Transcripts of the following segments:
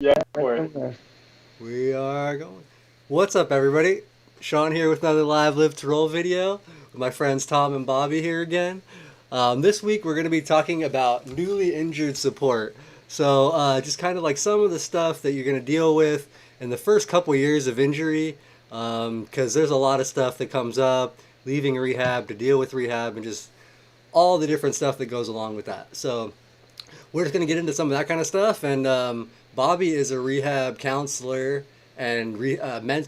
Yeah, Right boy. somewhere. We are going. What's up, everybody? Sean here with another live Live to Roll video. With my friends Tom and Bobby here again. This week we're going to be talking about newly injured support. So, just kind of like some of the stuff that you're going to deal with in the first couple years of injury, because there's a lot of stuff that comes up, leaving rehab to deal with rehab, and just all the different stuff that goes along with that. So, we're just going to get into some of that kind of stuff. And Bobby is a rehab counselor and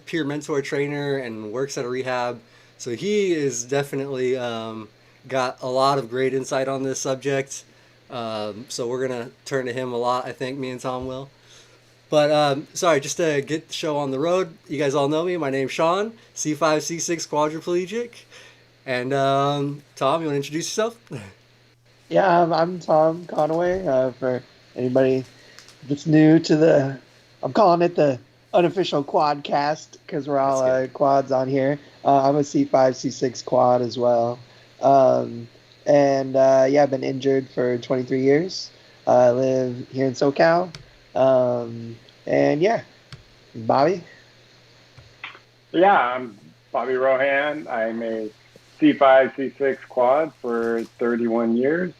peer mentor trainer and works at a rehab. So he is definitely got a lot of great insight on this subject. So we're going to turn to him a lot, I think, me and Tom will. But sorry, just to get the show on the road, you guys all know me. My name's Sean, C5, C6 quadriplegic. And Tom, you want to introduce yourself? Yeah, I'm Tom Conaway. For anybody that's new to I'm calling it the unofficial quadcast because we're all That's good. quads on here. I'm a C5, C6 quad as well. Um, and I've been injured for 23 years. I live here in SoCal. And yeah, Bobby. Yeah, I'm Bobby Rohan. I'm a C5, C6 quad for 31 years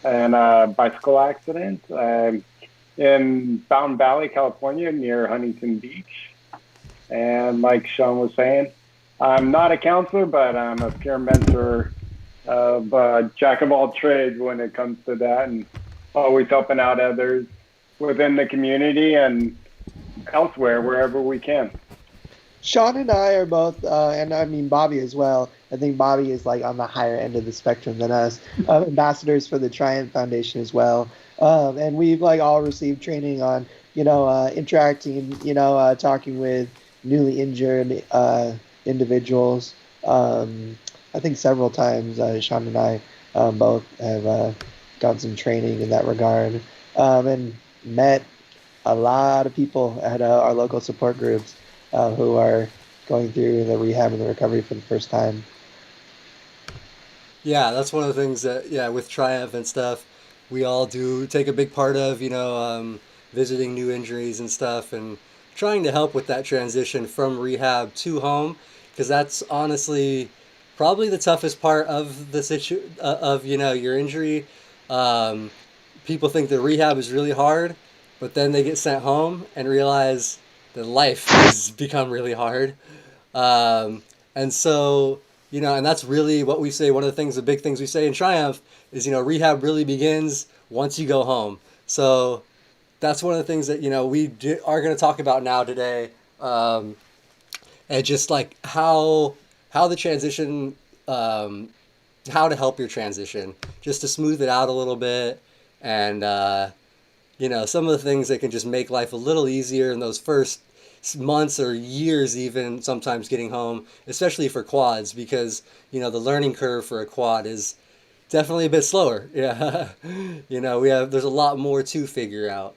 and a bicycle accident. I'm in Mountain Valley, California, near Huntington Beach. And like Sean was saying, I'm not a counselor, but I'm a peer mentor of jack of all trades when it comes to that, and always helping out others within the community and elsewhere, wherever we can. Sean and I are both, and I mean Bobby as well. I think Bobby is like on the higher end of the spectrum than us. Ambassadors for the Triumph Foundation as well, and we've like all received training on interacting, talking with newly injured individuals. I think several times Sean and I both have gotten some training in that regard, and met a lot of people at our local support groups who are going through the rehab and the recovery for the first time. Yeah, that's one of the things that, yeah, with Triumph and stuff, we all do take a big part of, visiting new injuries and stuff and trying to help with that transition from rehab to home, because that's honestly probably the toughest part of your injury. Um, People think that rehab is really hard, but then they get sent home and realize that life has become really hard. Um, and so, and that's really what we say. One of the things, the big things we say in Triumph is, rehab really begins once you go home. So that's one of the things that, are going to talk about now today. And just like how the transition, um, how to help your transition, just to smooth it out a little bit. And, some of the things that can just make life a little easier in those first months or years, even sometimes getting home, especially for quads, because the learning curve for a quad is definitely a bit slower. Yeah, there's a lot more to figure out.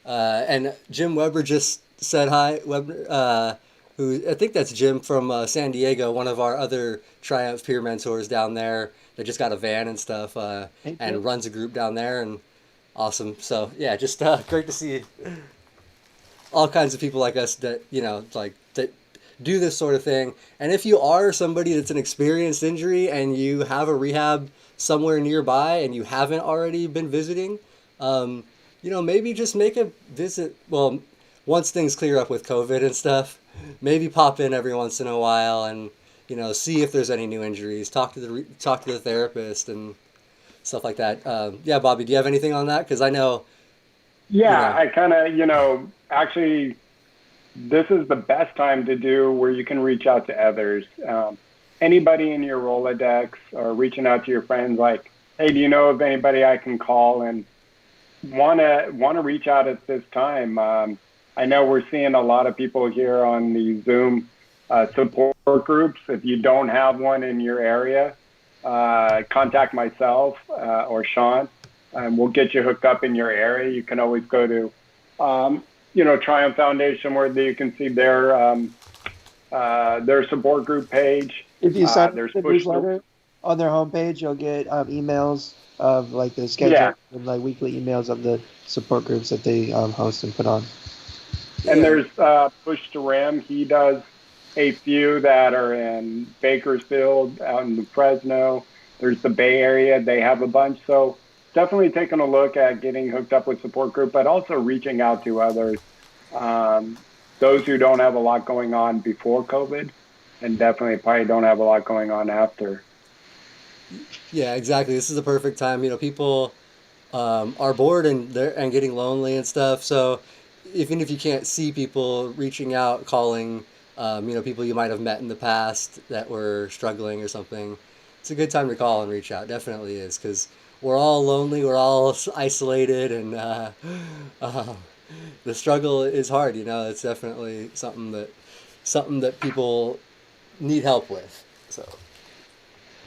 And Jim Weber just said hi. Weber, who I think that's Jim from San Diego, one of our other Triumph peer mentors down there that just got a van and stuff, Hey, Jim. and runs a group down there, and awesome. So yeah, just great to see all kinds of people like us that like that do this sort of thing. And if you are somebody that's an experienced injury and you have a rehab somewhere nearby and you haven't already been visiting, um, maybe just make a visit. Well, once things clear up with COVID and stuff, maybe pop in every once in a while and see if there's any new injuries. Talk to the therapist and stuff like that. Yeah, Bobby, do you have anything on that? Because I know you Yeah, know. I kind of, actually, this is the best time to do where you can reach out to others. Anybody in your Rolodex or reaching out to your friends, like, hey, do you know of anybody I can call and want to reach out at this time? I know we're seeing a lot of people here on the Zoom support groups. If you don't have one in your area, contact myself or Sean, and we'll get you hooked up in your area. You can always go to, Triumph Foundation where you can see their support group page. If you sign up There's for the push. newsletter, on their homepage, you'll get emails of like the Yeah. schedule and like weekly emails of the support groups that they host and put on. And Yeah. there's Push to Rim. He does a few that are in Bakersfield, out in Fresno. There's the Bay Area. They have a bunch. So definitely taking a look at getting hooked up with support group, but also reaching out to others. Um, those who don't have a lot going on before COVID, and definitely probably don't have a lot going on after. Yeah, exactly. This is the perfect time. People are bored and getting lonely and stuff. So even if you can't see people, reaching out, calling, people you might have met in the past that were struggling or something, it's a good time to call and reach out. Definitely is because we're all lonely, we're all isolated, and uh, the struggle is hard. It's definitely something that people need help with. So.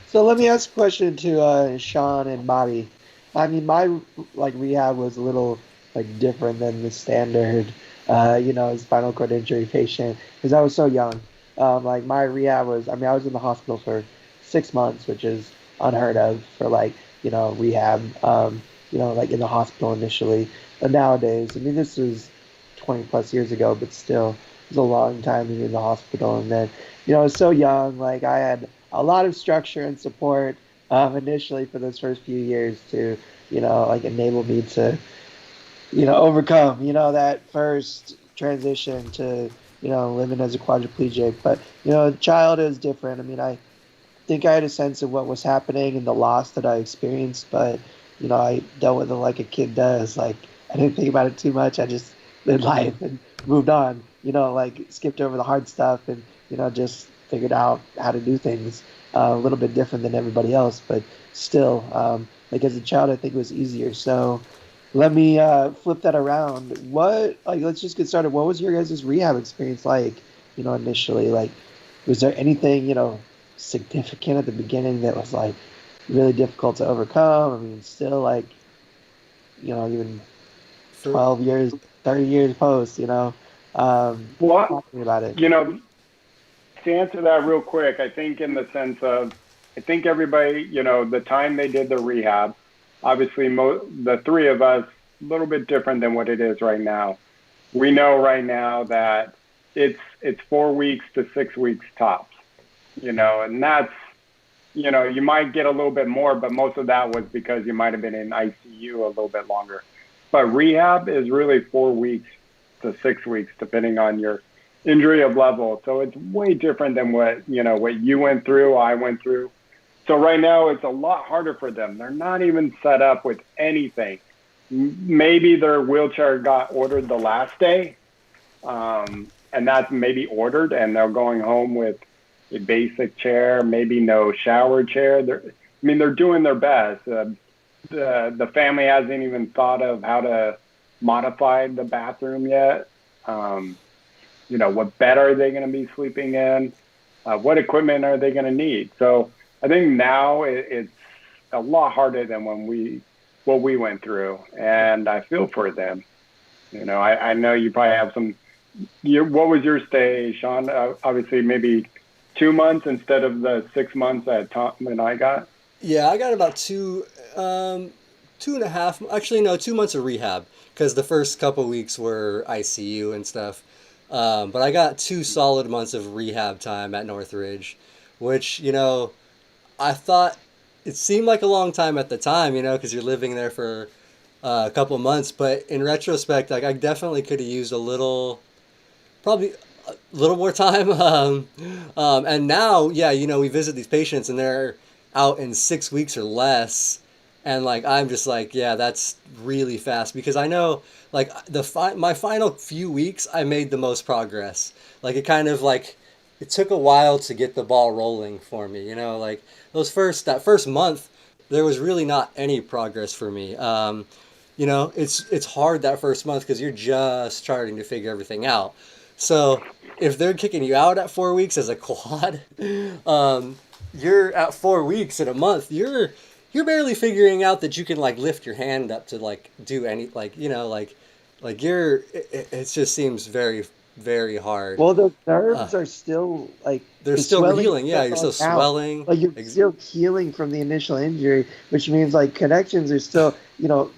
So let me ask a question to Sean and Bobby. I mean, my like rehab was a little like different than the standard, spinal cord injury patient because I was so young. Like my rehab was, I mean, I was in the hospital for 6 months, which is unheard of for like rehab. Like in the hospital initially, but nowadays, I mean, this was 20 plus years ago, but still, it was a long time to be in the hospital. And then, I was so young, like I had a lot of structure and support initially for those first few years to, like enable me to, overcome, that first transition to, living as a quadriplegic. But, child is different. I mean, I think I had a sense of what was happening and the loss that I experienced, but, I dealt with it like a kid does. Like, I didn't think about it too much. I just lived life and moved on, like skipped over the hard stuff and, just figured out how to do things a little bit different than everybody else. But still, like as a child, I think it was easier. So let me flip that around. Let's just get started. What was your guys' rehab experience like, initially? Like, was there anything, significant at the beginning that was like really difficult to overcome? I mean, still like, even For 12 years, 30 years post, Well, talking about it. you know, to answer that real quick, I think in the sense of, I think everybody, the time they did the rehab, obviously the three of us, a little bit different than what it is right now. We know right now that it's 4 weeks to 6 weeks tops, and that's, you might get a little bit more, but most of that was because you might have been in ICU a little bit longer. But rehab is really 4 weeks to 6 weeks, depending on your injury of level. So it's way different than what you went through, I went through. So right now it's a lot harder for them. They're not even set up with anything. Maybe their wheelchair got ordered the last day, and that's maybe ordered, and they're going home with a basic chair, maybe no shower chair. They're doing their best. The family hasn't even thought of how to modify the bathroom yet. What bed are they going to be sleeping in? What equipment are they going to need? So I think now it's a lot harder than what we went through, and I feel for them. I know you probably have some. What was your stay, Sean? Obviously, maybe 2 months instead of the 6 months that Tom and I got. Yeah, I got about 2.5. Actually, no, 2 months of rehab because the first couple weeks were ICU and stuff. But I got 2 solid months of rehab time at Northridge, which I thought it seemed like a long time at the time, because you're living there for a couple months. But in retrospect, like I definitely could have used probably a little more time. And now, yeah, we visit these patients and they're out in 6 weeks or less. And like, I'm just like, yeah, that's really fast because I know like my final few weeks, I made the most progress. Like it kind of like, it took a while to get the ball rolling for me, like that first month, there was really not any progress for me. It's hard that first month because you're just starting to figure everything out. So if they're kicking you out at 4 weeks as a quad, um, you're at 4 weeks in a month. You're barely figuring out that you can like lift your hand up to like do any like like it just seems very very hard. Well, the Uh, nerves are still like they're the still swelling is healing. Yeah, still you're going still out. swelling. Like you're still healing from the initial injury, which means like connections are still,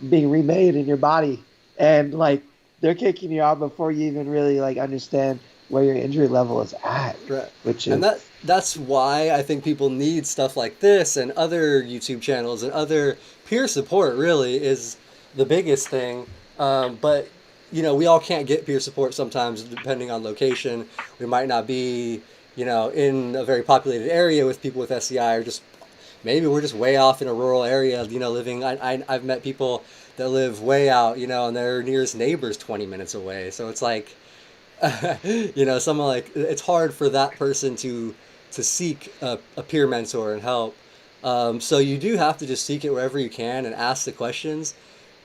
being remade in your body. And like they're kicking you out before you even really like understand where your injury level is at, Right. which And is that's why I think people need stuff like this and other YouTube channels and other peer support really is the biggest thing. But we all can't get peer support sometimes depending on location. We might not be, in a very populated area with people with SCI or just maybe we're just way off in a rural area, living. I've met people that live way out, and their nearest neighbor's 20 minutes away. So it's like, someone like it's hard for that person to seek a peer mentor and help. So you do have to just seek it wherever you can and ask the questions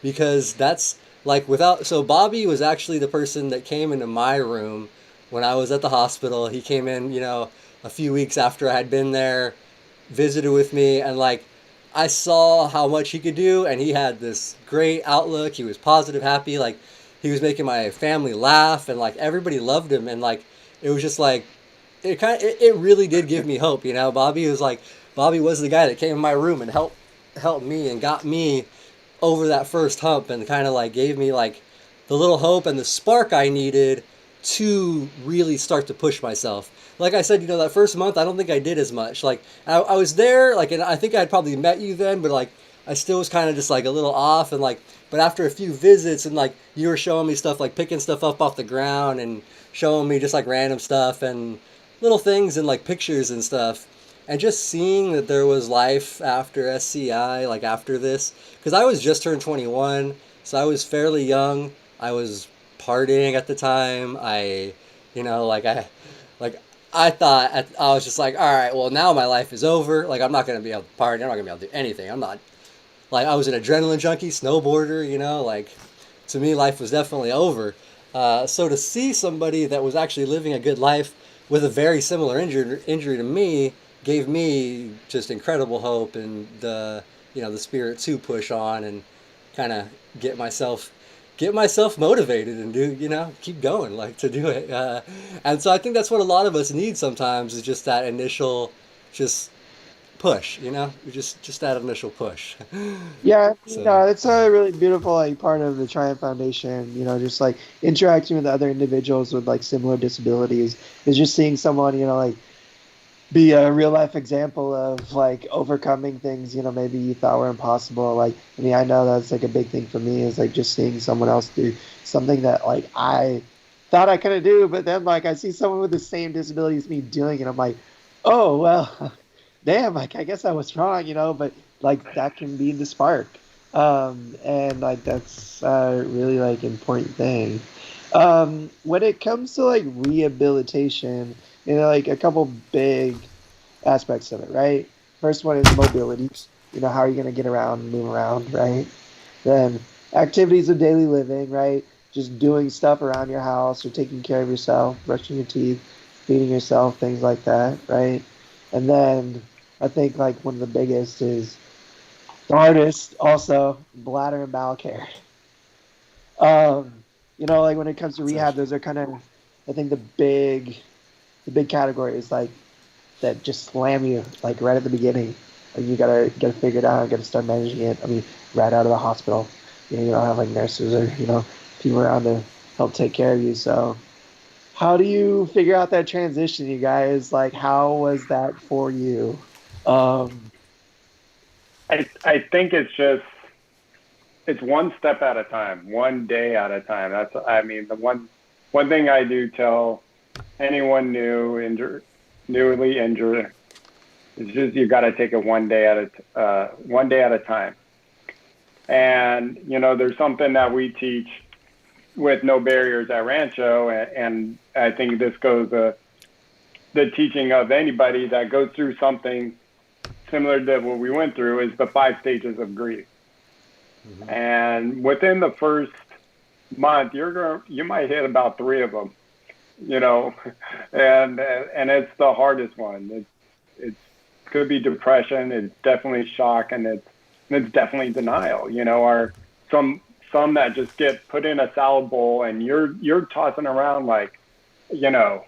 because that's like without. So Bobby was actually the person that came into my room when I was at the hospital. He came in, a few weeks after I had been there, visited with me, and like I saw how much he could do, and he had this great outlook. He was positive, happy, like he was making my family laugh, and like everybody loved him, and like it was just like it really did give me hope. Bobby was the guy that came in my room and helped me and got me over that first hump and kind of like gave me like the little hope and the spark I needed to really start to push myself. Like I said, that first month, I don't think I did as much. Like I was there, like, and I think I'd probably met you then, but like I still was kind of just like a little off, and like, but after a few visits and like you were showing me stuff, like picking stuff up off the ground and showing me just like random stuff and little things and like pictures and stuff, and just seeing that there was life after SCI, like after this, because I was just turned 21, so I was fairly young. I was partying at the time. Like like I thought I was just like, all right, well now my life is over. Like I'm not gonna be able to party. I'm not gonna be able to do anything. I'm not like I was an adrenaline junkie, snowboarder. Like to me life was definitely over. So to see somebody that was actually living a good life with a very similar injury to me gave me just incredible hope and the spirit to push on and kind of get myself motivated and do keep going like to do it. And so I think that's what a lot of us need sometimes is just that initial just push. Just that initial push. yeah, So it's a really beautiful like part of the Triumph Foundation. Just like interacting with other individuals with like similar disabilities is just seeing someone, like be a real life example of like overcoming things, maybe you thought were impossible. Like, I mean, I know that's like a big thing for me is like just seeing someone else do something that like I thought I couldn't do, but then like I see someone with the same disability as me doing it. I'm like, oh, well, damn, like I guess I was wrong, but like that can be the spark. And like that's a really like important thing. When it comes to like rehabilitation, like a couple big aspects of it, right? First one is mobility. How are you going to get around and move around, right? Then activities of daily living, right? Just doing stuff around your house or taking care of yourself, brushing your teeth, feeding yourself, things like that, right? And then I think like one of the biggest is the hardest also bladder and bowel care. Like when it comes to rehab, those are kind of, I think the big category is like that just slam you like right at the beginning. Like you gotta figure it out, gotta start managing it. I mean, right out of the hospital. You don't have like nurses or people around to help take care of you. So how do you figure out that transition, you guys? Like how was that for you? Um, I think it's one step at a time, one day at a time. That's I mean the one thing I do tell anyone newly injured is just you got to take it one day at a time. And there's something that we teach with No Barriers at Rancho, and I think this goes the teaching of anybody that goes through something similar to what we went through is the 5 stages of grief. Mm-hmm. And within the first month, you might hit about 3 of them, and it's the hardest one. It could be depression, it's definitely shock, and it's definitely denial. Or some that just get put in a salad bowl and you're tossing around like you know,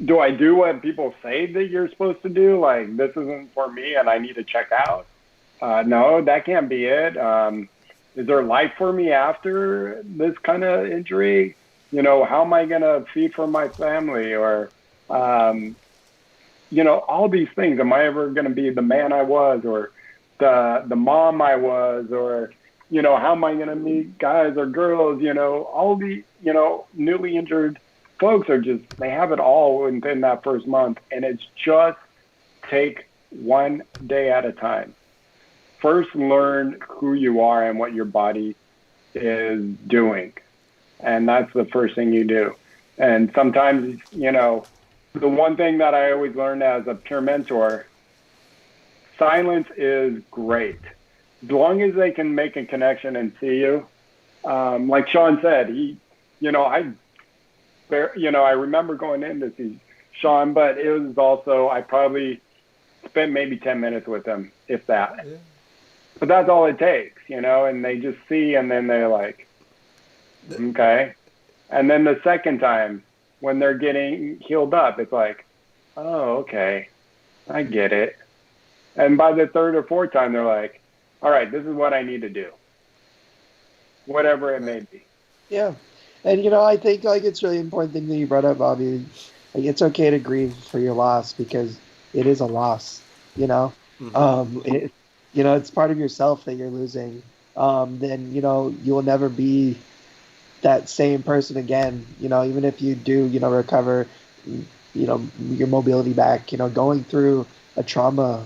do I do what people say that you're supposed to do? Like, this isn't for me and I need to check out. No, that can't be it. Is there life for me after this kind of injury? How am I going to feed for my family? Or, um, all these things. Am I ever going to be the man I was, or the mom I was, or how am I going to meet guys or girls? All the newly injured folks they have it all within that first month, and it's just take one day at a time. First, learn who you are and what your body is doing, and that's the first thing you do. And sometimes, the one thing that I always learned as a peer mentor, silence is great. As long as they can make a connection and see you. Like Sean said, I remember going in to see Sean, but it was also, I probably spent maybe 10 minutes with him, if that. Yeah. But that's all it takes, and they just see, and then they're like, okay. And then the second time, when they're getting healed up, it's like, oh, okay, I get it. And by the third or fourth time, they're like, all right, this is what I need to do, whatever it may be. Yeah. And, I think, it's really important thing that you brought up, Bobby. Like, it's okay to grieve for your loss because it is a loss, Mm-hmm. It's part of yourself that you're losing. Then, you will never be that same person again, even if you do, recover, your mobility back, going through a trauma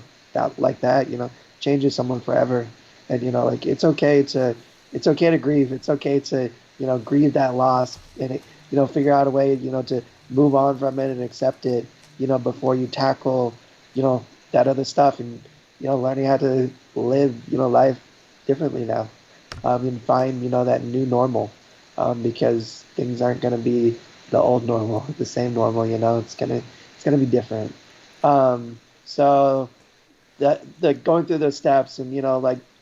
like that, changes someone forever. And, it's okay to grieve. It's okay to, grieve that loss and, figure out a way, to move on from it and accept it, before you tackle, that other stuff and, learning how to live, life differently now, and find, that new normal. Because things aren't going to be the old normal, the same normal. It's gonna be different. So the going through those steps and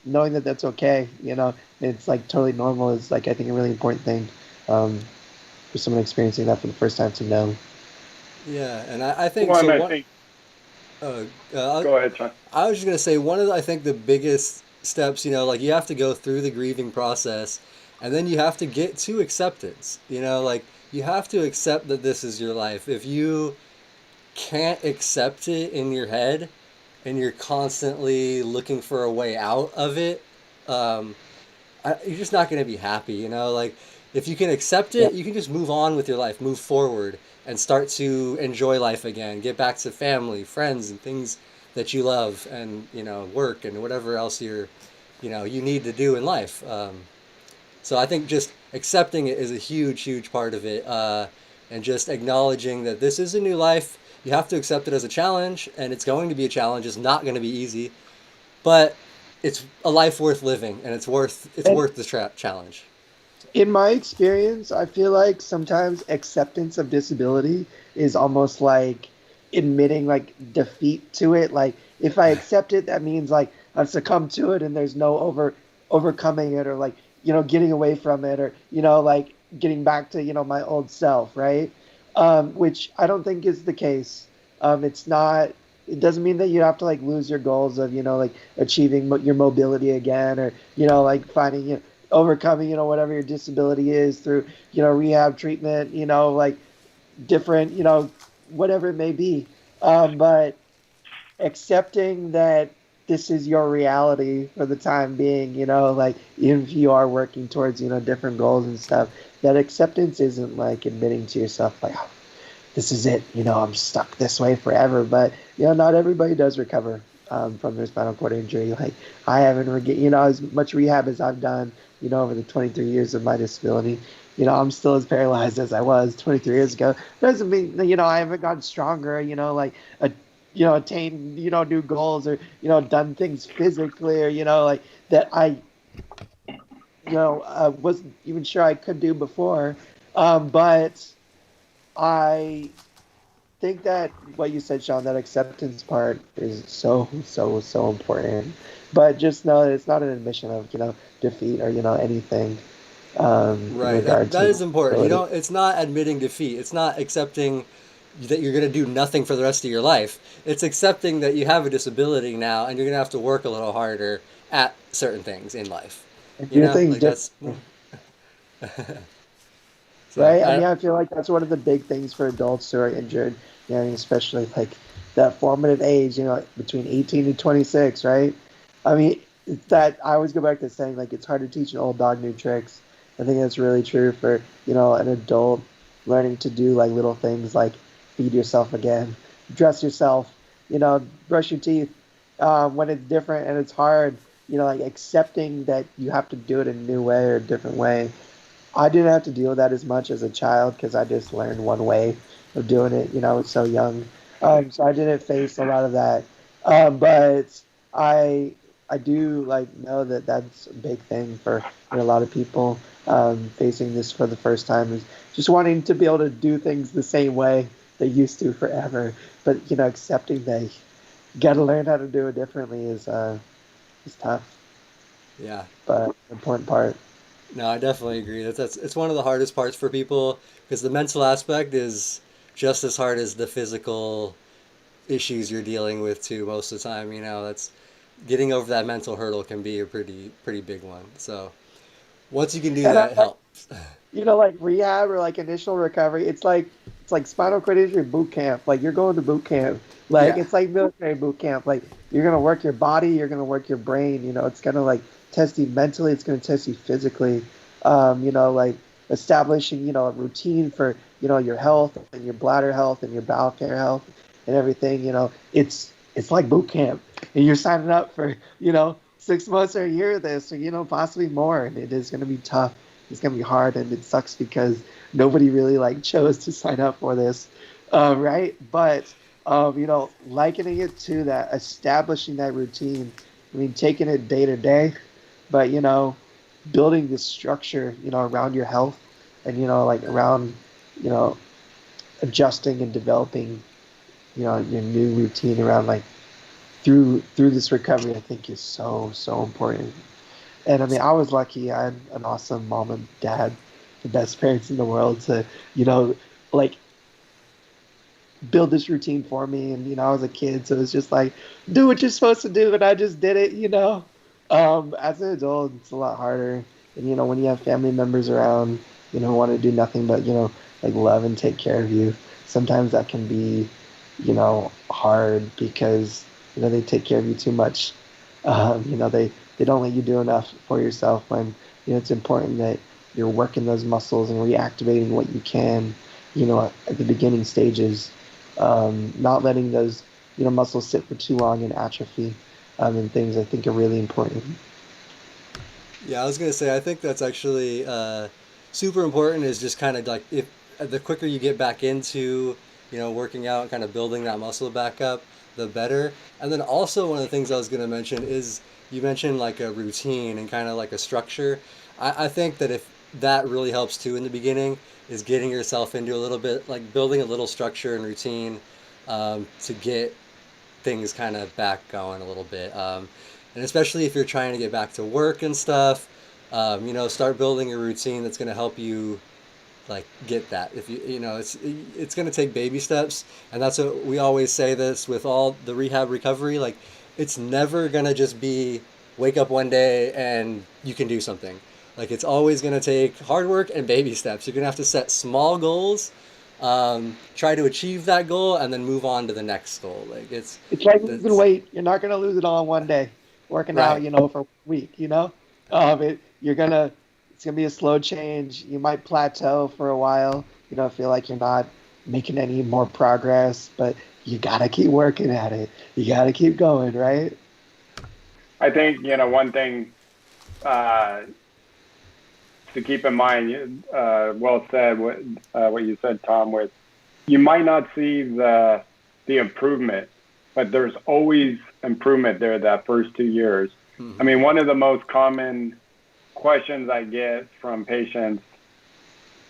knowing that that's okay. It's like totally normal is I think a really important thing for someone experiencing that for the first time to know. Yeah, and I think well, so. I think. Go ahead, Sean. I was just gonna say one of I think the biggest steps, like you have to go through the grieving process, and then you have to get to acceptance. Like you have to accept that this is your life. If you can't accept it in your head, and you're constantly looking for a way out of it, you're just not gonna be happy. Like if you can accept Yeah. it, you can just move on with your life, move forward, and start to enjoy life again. Get back to family, friends, and things that you love, and work and whatever else you need to do in life. So I think just accepting it is a huge, huge part of it, and just acknowledging that this is a new life. You have to accept it as a challenge, and it's going to be a challenge. It's not going to be easy, but it's a life worth living, and it's worth And the challenge. in my experience, I feel like sometimes acceptance of disability is almost like admitting like defeat to it. Like if I accept it, that means like I've succumbed to it and there's no overcoming it or like, getting away from it or, like getting back to, my old self, right? Which I don't think is the case. It's not, it doesn't mean that you have to like lose your goals of, like achieving your mobility again or, like finding, overcoming, whatever your disability is through, rehab treatment, like different, whatever it may be. But accepting that this is your reality for the time being, like even if you are working towards, different goals and stuff, that acceptance isn't like admitting to yourself like, oh, this is it, I'm stuck this way forever. But, not everybody does recover from their spinal cord injury. Like I haven't, as much rehab as I've done, over the 23 years of my disability, I'm still as paralyzed as I was 23 years ago. Doesn't mean, I haven't gotten stronger, like, attained, new goals or, done things physically or, like that I, wasn't even sure I could do before. But I think that what you said, Sean, that acceptance part is so, so, so important. But just know that it's not an admission of, defeat or, anything. in Right. regard That to is important. You ability. know, it's not admitting defeat. It's not accepting that you're going to do nothing for the rest of your life. It's accepting that you have a disability now and you're going to have to work a little harder at certain things in life. And You do know, things like that's differently, so right? I mean, I feel like that's one of the big things for adults who are injured, especially like that formative age, between 18 and 26, right? I mean, that I always go back to saying like it's hard to teach an old dog new tricks. I think that's really true for, an adult learning to do like little things like feed yourself again, dress yourself, brush your teeth when it's different and it's hard, like accepting that you have to do it in a new way or a different way. I didn't have to deal with that as much as a child because I just learned one way of doing it. I was so young, so I didn't face a lot of that. But I I do like know that that's a big thing for a lot of people facing this for the first time is just wanting to be able to do things the same way they used to forever. But accepting that you got to learn how to do it differently is tough, yeah. but important part. No, I definitely agree. That's it's one of the hardest parts for people because the mental aspect is just as hard as the physical issues you're dealing with too most of the time. You know, that's getting over that mental hurdle can be a pretty big one. So once you can do And that, it helps. like rehab or like initial recovery, it's like spinal cord injury boot camp. Like you're going to boot camp. Like Yeah. it's like military boot camp. Like you're gonna work your body, you're gonna work your brain. It's gonna like test you mentally, it's gonna test you physically. Like establishing, a routine for, your health and your bladder health and your bowel care health and everything. It's like boot camp. And you're signing up for, 6 months or a year of this, or possibly more. And it is gonna be tough, it's gonna be hard, and it sucks because nobody really like chose to sign up for this, right? But likening it to that, establishing that routine. I mean, taking it day to day, but building this structure, around your health, and like around, you know, adjusting and developing, your new routine around like through this recovery. I think is so important. And I mean, I was lucky. I had an awesome mom and dad, the best parents in the world to, you know, like build this routine for me. And, I was a kid, so it's just like, do what you're supposed to do. And I just did it. As an adult, it's a lot harder. And, when you have family members around, who want to do nothing but, like love and take care of you, sometimes that can be, hard because, they take care of you too much. They don't let you do enough for yourself when, it's important that you're working those muscles and reactivating what you can, at the beginning stages, not letting those, muscles sit for too long and atrophy, and things I think are really important. Yeah, I was gonna say I think that's actually super important. Is just kind of like if the quicker you get back into working out and kind of building that muscle back up, the better. And then also one of the things I was gonna mention is you mentioned like a routine and kind of like a structure. I think that if that really helps too in the beginning is getting yourself into a little bit like building a little structure and routine to get things kind of back going a little bit. And especially if you're trying to get back to work and stuff, start building a routine that's going to help you like get that. If it's going to take baby steps, and that's what we always say this with all the rehab recovery. Like, it's never going to just be wake up one day and you can do something. Like, it's always going to take hard work and baby steps. You're going to have to set small goals, try to achieve that goal, and then move on to the next goal. Like It's like losing that's weight. You're not gonna lose it all in one day. Working out, right. for a week. It's gonna be a slow change. You might plateau for a while. Feel like you're not making any more progress, but you gotta keep working at it. You gotta keep going, right? I think one thing uh, to keep in mind. Well said. What you said, Tom. With you might not see the improvement, but there's always improvement there that first 2 years. I Hmm. mean, one of the most common questions I get from patients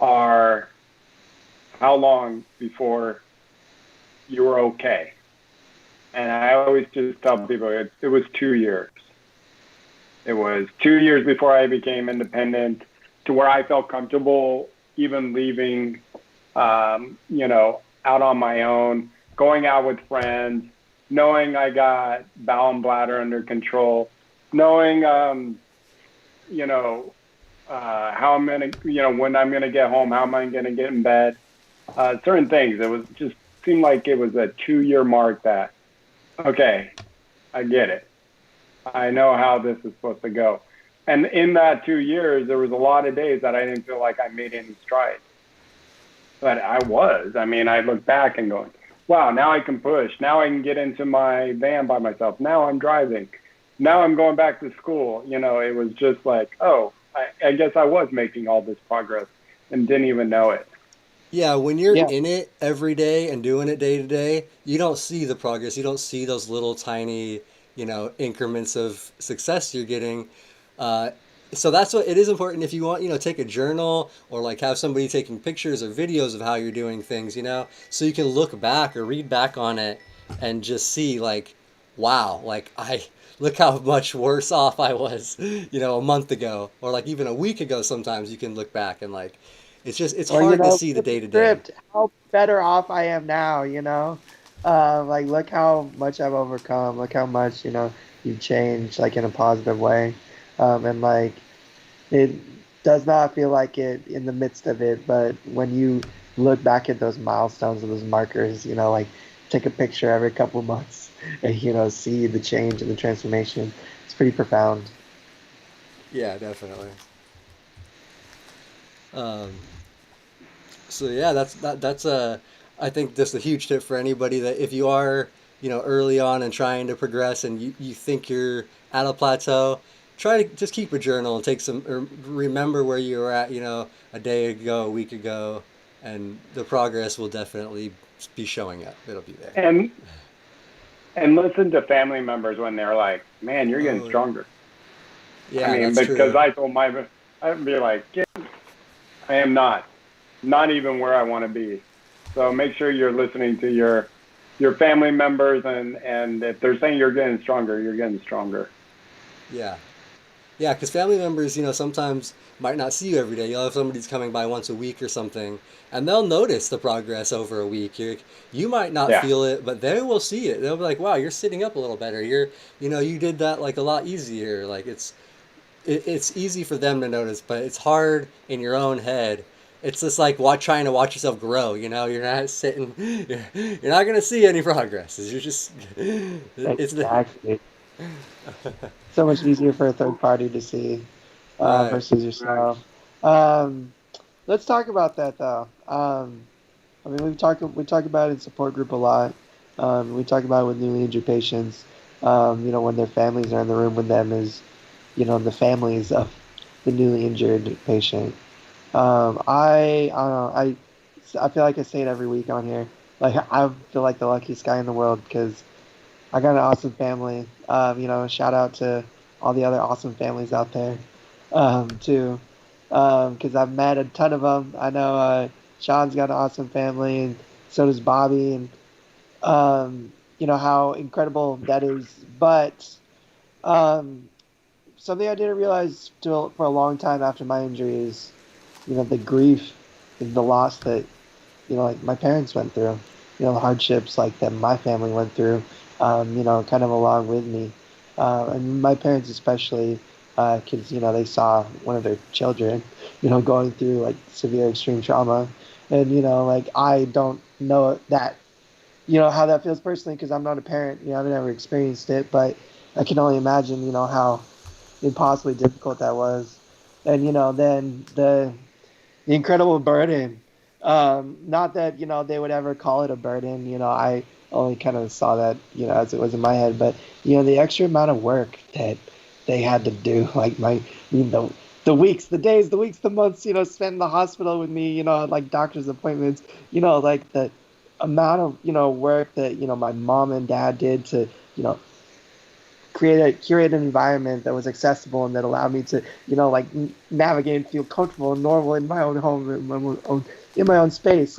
are how long before you were okay? And I always just tell people it was 2 years. It was 2 years before I became independent. to where I felt comfortable even leaving, out on my own, going out with friends, knowing I got bowel and bladder under control, knowing, how I'm going to, when I'm going to get home, how am I going to get in bed, certain things. It was just seemed like it was a 2-year mark that, okay, I get it. I know how this is supposed to go. And in that 2 years, there was a lot of days that I didn't feel like I made any strides. But I was. I mean, I look back and going, wow, now I can push. Now I can get into my van by myself. Now I'm driving. Now I'm going back to school. It was just like, oh, I guess I was making all this progress and didn't even know it. Yeah, when you're Yeah. in it every day and doing it day to day, you don't see the progress. You don't see those little tiny, increments of success you're getting. Uh, so that's what it is important if you want, take a journal or like have somebody taking pictures or videos of how you're doing things, so you can look back or read back on it and just see like, wow, like I look how much worse off I was, a month ago or like even a week ago. Sometimes you can look back and like, it's Or, hard to see the flip the day to day. script, how better off I am now. Like, look how much I've overcome. Look how much, you've changed, like, in a positive way. And, like, it does not feel like it in the midst of it, but when you look back at those milestones and those markers, like, take a picture every couple of months and, see the change and the transformation, it's pretty profound. Yeah, definitely. Um, so yeah, that's I think just a huge tip for anybody that if you are early on and trying to progress and you think you're at a plateau, try to just keep a journal and take some or remember where you were at a day ago, a week ago, and the progress will definitely be showing up. It'll be there. And listen to family members when they're like, man, you're getting Oh yeah, stronger. I yeah, mean, that's because true. I told I'd be like, yeah, I am not even where I want to be. So make sure you're listening to your family members, and if they're saying you're getting stronger, you're getting stronger. Yeah. Yeah, because family members, sometimes might not see you every day. You'll have somebody's coming by once a week or something, and they'll notice the progress over a week. You might not Yeah. feel it, but they will see it. They'll be like, "Wow, you're sitting up a little better. You did that like a lot easier." Like it's easy for them to notice, but it's hard in your own head. It's just like trying to watch yourself grow. You're not sitting. You're not gonna see any progress. You're just. It's the Exactly. So much easier for a third party to see right. versus yourself. Um, let's talk about that though. I mean, we talk about it in support group a lot. We talk about it with newly injured patients. When their families are in the room with them is, the families of the newly injured patient. I feel like I say it every week on here. Like I feel like the luckiest guy in the world because I got an awesome family. Shout out to all the other awesome families out there, too. Because I've met a ton of them. I know Sean's got an awesome family, and so does Bobby, and how incredible that is. But um, something I didn't realize till for a long time after my injury is, the grief, the loss that like my parents went through, the hardships like that my family went through, kind of along with me. And my parents especially, because, they saw one of their children, going through like severe extreme trauma. And, like I don't know that, how that feels personally because I'm not a parent, I've never experienced it, but I can only imagine, how impossibly difficult that was. And, then the incredible burden. Not that they would ever call it a burden. I only kind of saw that as it was in my head, but the extra amount of work that they had to do, like the weeks, the days, the weeks, the months, spent in the hospital with me, like doctor's appointments, like the amount of work that my mom and dad did to curate an environment that was accessible and that allowed me to like navigate and feel comfortable and normal in my own home in my own space,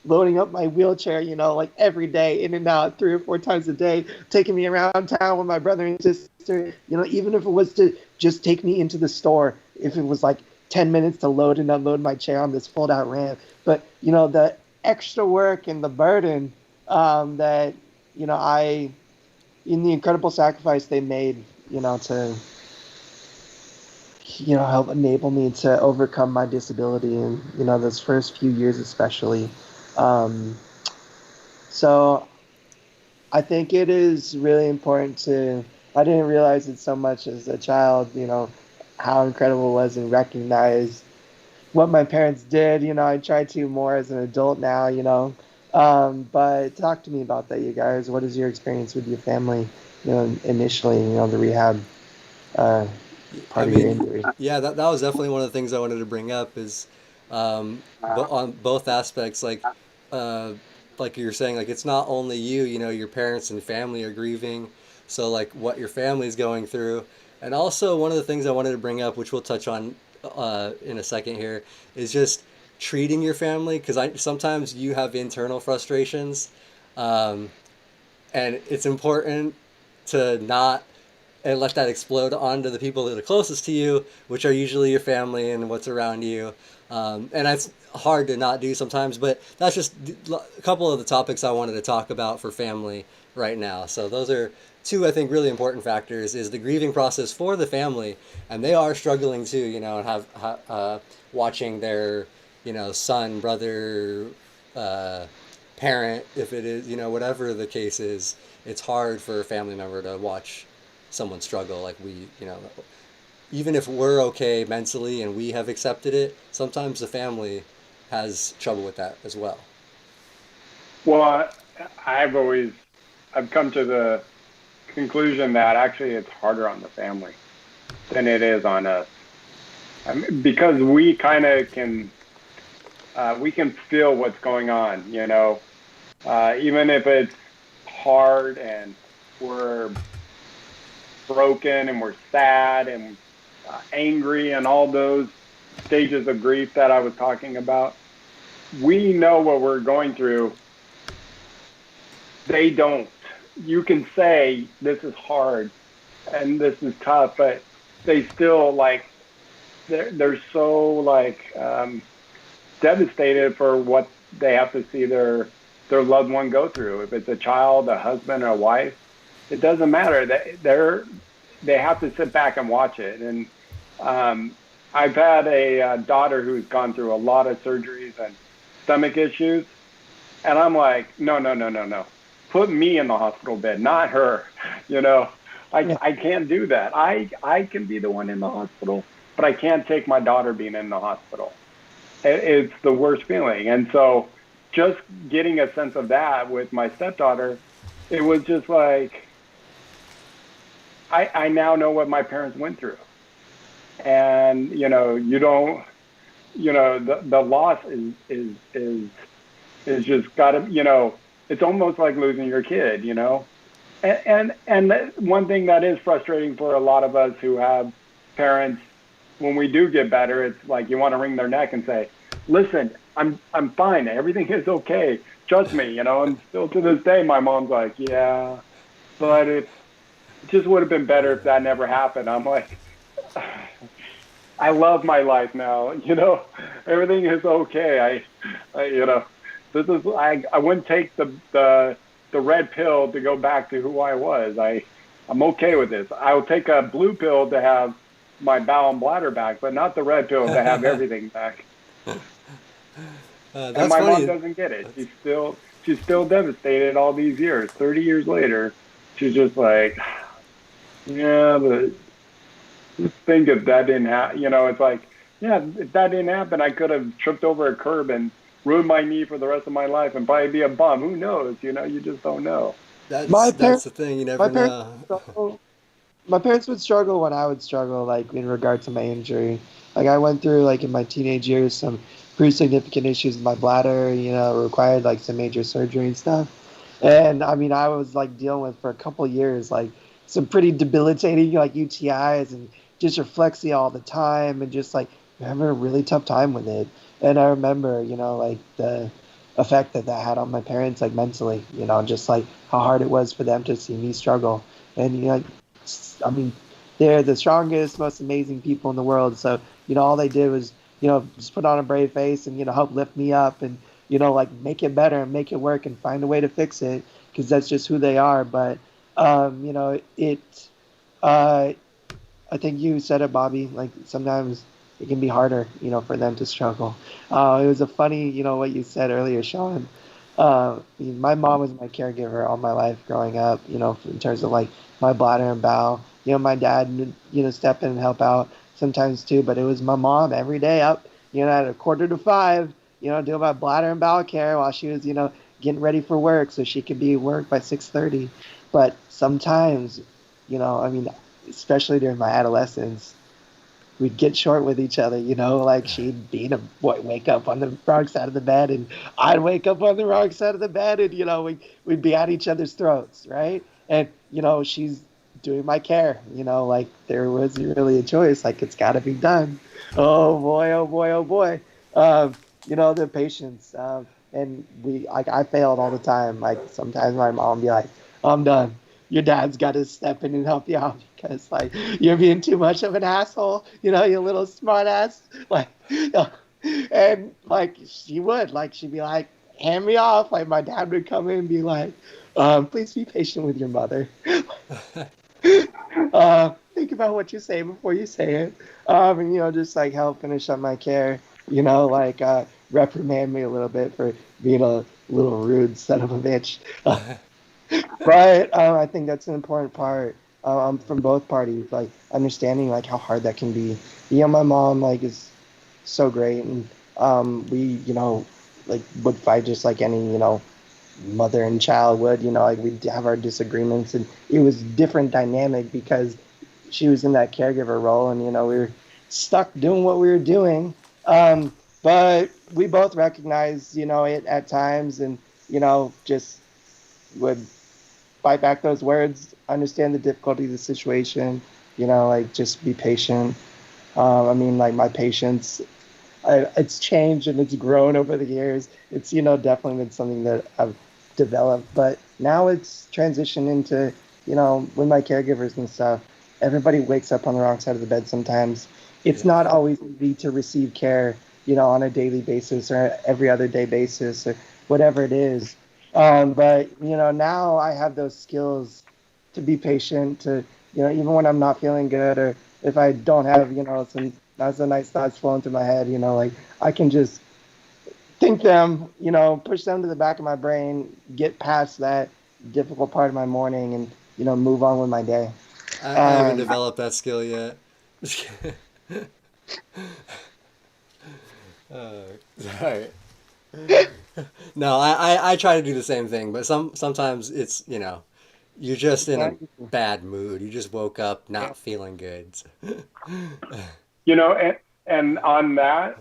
loading up my wheelchair, like every day in and out 3 or 4 times a day, taking me around town with my brother and sister, even if it was to just take me into the store, if it was like 10 minutes to load and unload my chair on this fold out ramp. But, you know, the extra work and the burden that, you know, in the incredible sacrifice they made, you know, to, you know, help enable me to overcome my disability and, you know, those first few years especially. Um, so I think it is really important to, I didn't realize it so much as a child, you know, how incredible it was and recognize what my parents did. You know, I try to more as an adult now, you know. But talk to me about that, you guys. What is your experience with your family, you know, initially, you know, the rehab uh, I part of your mean, injury? yeah, that was definitely one of the things I wanted to bring up is, on both aspects, uh, like you were saying, like it's not only you, you know, your parents and family are grieving, so like what your family's going through, and also one of the things I wanted to bring up, which we'll touch on in a second here, is just treating your family because I sometimes you have internal frustrations, um, and it's important to not and let that explode onto the people that are closest to you, which are usually your family and what's around you. And that's hard to not do sometimes, but that's just a couple of the topics I wanted to talk about for family right now. So those are two, I think, really important factors: is the grieving process for the family, and they are struggling too, you know, and watching their, you know, son, brother, uh, parent, if it is, you know, whatever the case is, it's hard for a family member to watch someone struggle like we, you know, even if we're okay mentally and we have accepted it, sometimes the family has trouble with that as well. Well, I've always I've come to the conclusion that actually it's harder on the family than it is on us. I mean, because we kind of can we can feel what's going on, you know, even if it's hard and we're broken and we're sad and angry and all those stages of grief that I was talking about. We know what we're going through. They don't. You can say this is hard and this is tough, but they still like they're so like devastated for what they have to see their loved one go through. If it's a child, a husband, or a wife, it doesn't matter. They have to sit back and watch it. And I've had a daughter who's gone through a lot of surgeries and stomach issues, and I'm like, no, no, no, no, no. Put me in the hospital bed, not her. You know, Yeah. I can't do that. I can be the one in the hospital, but I can't take my daughter being in the hospital. It's the worst feeling. And so just getting a sense of that with my stepdaughter, it was just like, I now know what my parents went through. And, you know, you don't, you know, the loss is just gotta, you know, it's almost like losing your kid, you know? And one thing that is frustrating for a lot of us who have parents, when we do get better, it's like you want to wring their neck and say, "Listen, I'm fine. Everything is okay. Trust me." You know. And still to this day, my mom's like, "Yeah, but it just would have been better if that never happened." I'm like, I love my life now. You know, everything is okay. You know, this is I wouldn't take the red pill to go back to who I was. I'm okay with this. I'll take a blue pill to have my bowel and bladder back, but not the red pill to have everything back. And That's my mom funny. doesn't get it. She's still devastated all these years. 30 years later, she's just like, yeah, but just think if that didn't happen. You know, it's like, yeah, if that didn't happen, I could have tripped over a curb and ruined my knee for the rest of my life and probably be a bum. Who knows? You know, you just don't know. My That's parents, the thing. You my never parents, know. my parents would struggle when I would struggle, like in regard to my injury. Like I went through, like in my teenage years, some pretty significant issues with my bladder. You know, required like some major surgery and stuff. And I mean, I was like dealing with for a couple years, like some pretty debilitating like UTIs and just reflexia all the time, and just like having a really tough time with it. And I remember, you know, like the effect that that had on my parents, like mentally, you know, just like how hard it was for them to see me struggle. And you know, I mean, they're the strongest, most amazing people in the world. So all they did was, just put on a brave face and, help lift me up and, like make it better and make it work and find a way to fix it because that's just who they are. But, uh, I think you said it, Bobby. Like sometimes it can be harder, for them to struggle. It was a funny, what you said earlier, Sean. My mom was my caregiver all my life growing up. In terms of like my bladder and bowel. My dad, step in and help out sometimes too. But it was my mom every day up, at a 4:45, doing my bladder and bowel care while she was, getting ready for work so she could be at work by 6:30. But sometimes, I mean, especially during my adolescence, we'd get short with each other, like she'd be to wake up on the wrong side of the bed and I'd wake up on the wrong side of the bed and, we'd be at each other's throats, right? And, she's doing my care, like there wasn't really a choice, like it's got to be done. Oh boy, oh boy, oh boy. The patience. And I failed all the time. Like sometimes my mom would be like, I'm done. Your dad's got to step in and help you out because like you're being too much of an asshole, you little smart ass. Like, and like she'd be like, hand me off. Like my dad would come in and be like, please be patient with your mother. Think about what you say before you say it. And just like help finish up my care. Like reprimand me a little bit for being a little rude son of a bitch. But I think that's an important part from both parties, like understanding like how hard that can be. My mom like is so great, and we like would fight just like any mother and child would. Like we'd have our disagreements, and it was different dynamic because she was in that caregiver role, and we were stuck doing what we were doing. But we both recognized it at times, and just would fight back those words, understand the difficulty of the situation, like just be patient. Like my patience, it's changed and it's grown over the years. It's, definitely been something that I've developed, but now it's transitioned into, with my caregivers and stuff, everybody wakes up on the wrong side of the bed sometimes. It's not always easy to receive care, on a daily basis or every other day basis or whatever it is. But now I have those skills to be patient, to even when I'm not feeling good or if I don't have some not so nice thoughts flowing through my head, like I can just think them, push them to the back of my brain, get past that difficult part of my morning, and move on with my day. I haven't developed that skill yet. Sorry. No, I try to do the same thing, but sometimes it's you're just in a bad mood. You just woke up not feeling good. And on that,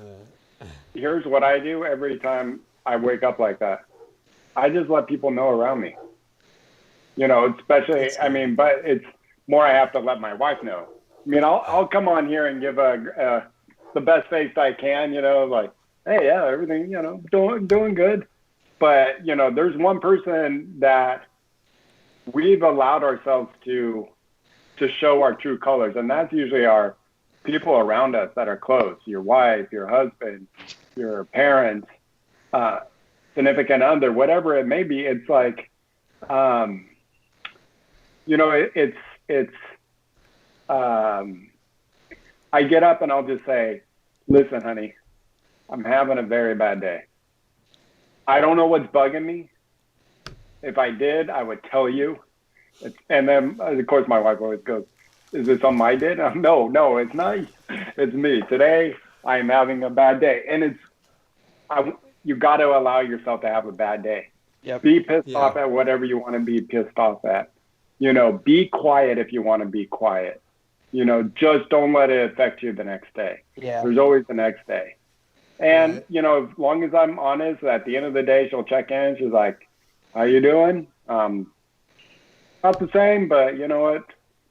here's what I do every time I wake up like that. I just let people know around me. Especially, but it's more I have to let my wife know. I'll come on here and give the best face I can, like, hey, yeah, everything, doing good. But, there's one person that we've allowed ourselves to show our true colors. And that's usually our people around us that are close, your wife, your husband, your parents, significant other, whatever it may be. It's like, I get up and I'll just say, listen, honey, I'm having a very bad day. I don't know what's bugging me. If I did, I would tell you. And then, of course, my wife always goes, is it something I did? No, it's not. It's me. Today, I am having a bad day. And you got to allow yourself to have a bad day. Yep. Be pissed off at whatever you want to be pissed off at. Be quiet if you want to be quiet. Just don't let it affect you the next day. Yeah. There's always the next day. And, as long as I'm honest, at the end of the day, she'll check in. She's like, how you doing? Not the same, but you know what?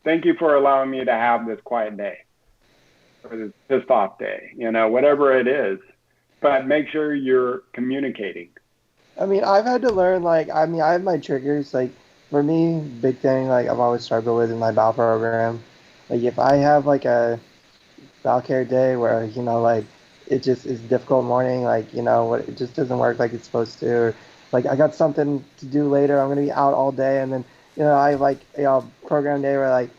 Thank you for allowing me to have this quiet day or this pissed off day, whatever it is. But make sure you're communicating. I've had to learn, I have my triggers. Like, for me, big thing, I've always struggled with in my bowel program. Like, if I have, bowel care day where, like it just is difficult morning, like, what it just doesn't work like it's supposed to. Or, like I got something to do later, I'm gonna be out all day, and then, I like, program day where like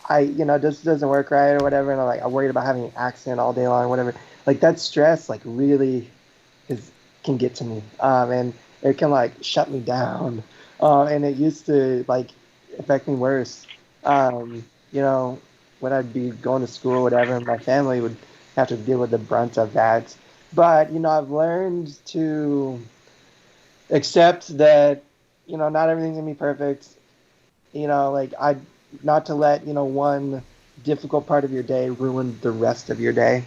this doesn't work right or whatever, and I'm worried about having an accident all day long, whatever. Like that stress like really is can get to me. And it can like shut me down. And it used to like affect me worse. You know, when I'd be going to school or whatever, and my family would have to deal with the brunt of that. But, I've learned to accept that, not everything's gonna be perfect. Like I not to let, one difficult part of your day ruin the rest of your day.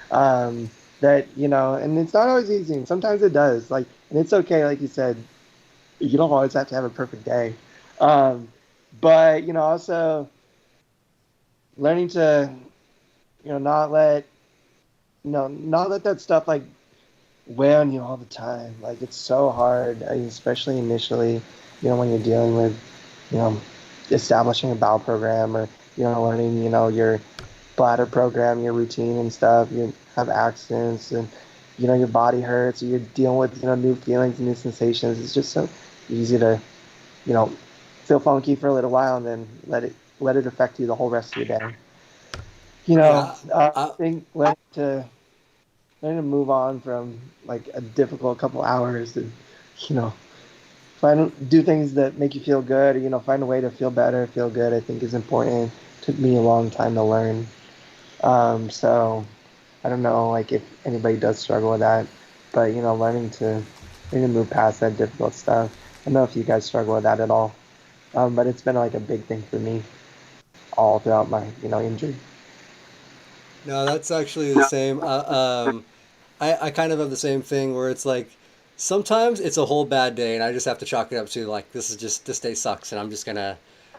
That, and it's not always easy, and sometimes it does. Like, and it's okay, like you said, you don't always have to have a perfect day. Um, but, also learning to, not let, not let that stuff like weigh on you all the time. Like, it's so hard, especially initially, when you're dealing with, you know, establishing a bowel program, or, learning, your bladder program, your routine and stuff. You have accidents, and, your body hurts, or you're dealing with, new feelings and new sensations. It's just so easy to, you know, feel funky for a little while and then let it affect you the whole rest of your day. Yeah, I think learning to move on from like a difficult couple hours, and, you know, do things that make you feel good, or, find a way to feel better, feel good, I think is important. Took me a long time to learn. So I don't know, like if anybody does struggle with that, but, learning to move past that difficult stuff. I don't know if you guys struggle with that at all. But it's been like a big thing for me all throughout my, injury. no, that's actually the same. I kind of have the same thing where it's like sometimes it's a whole bad day and I just have to chalk it up to like this day sucks and I'm just gonna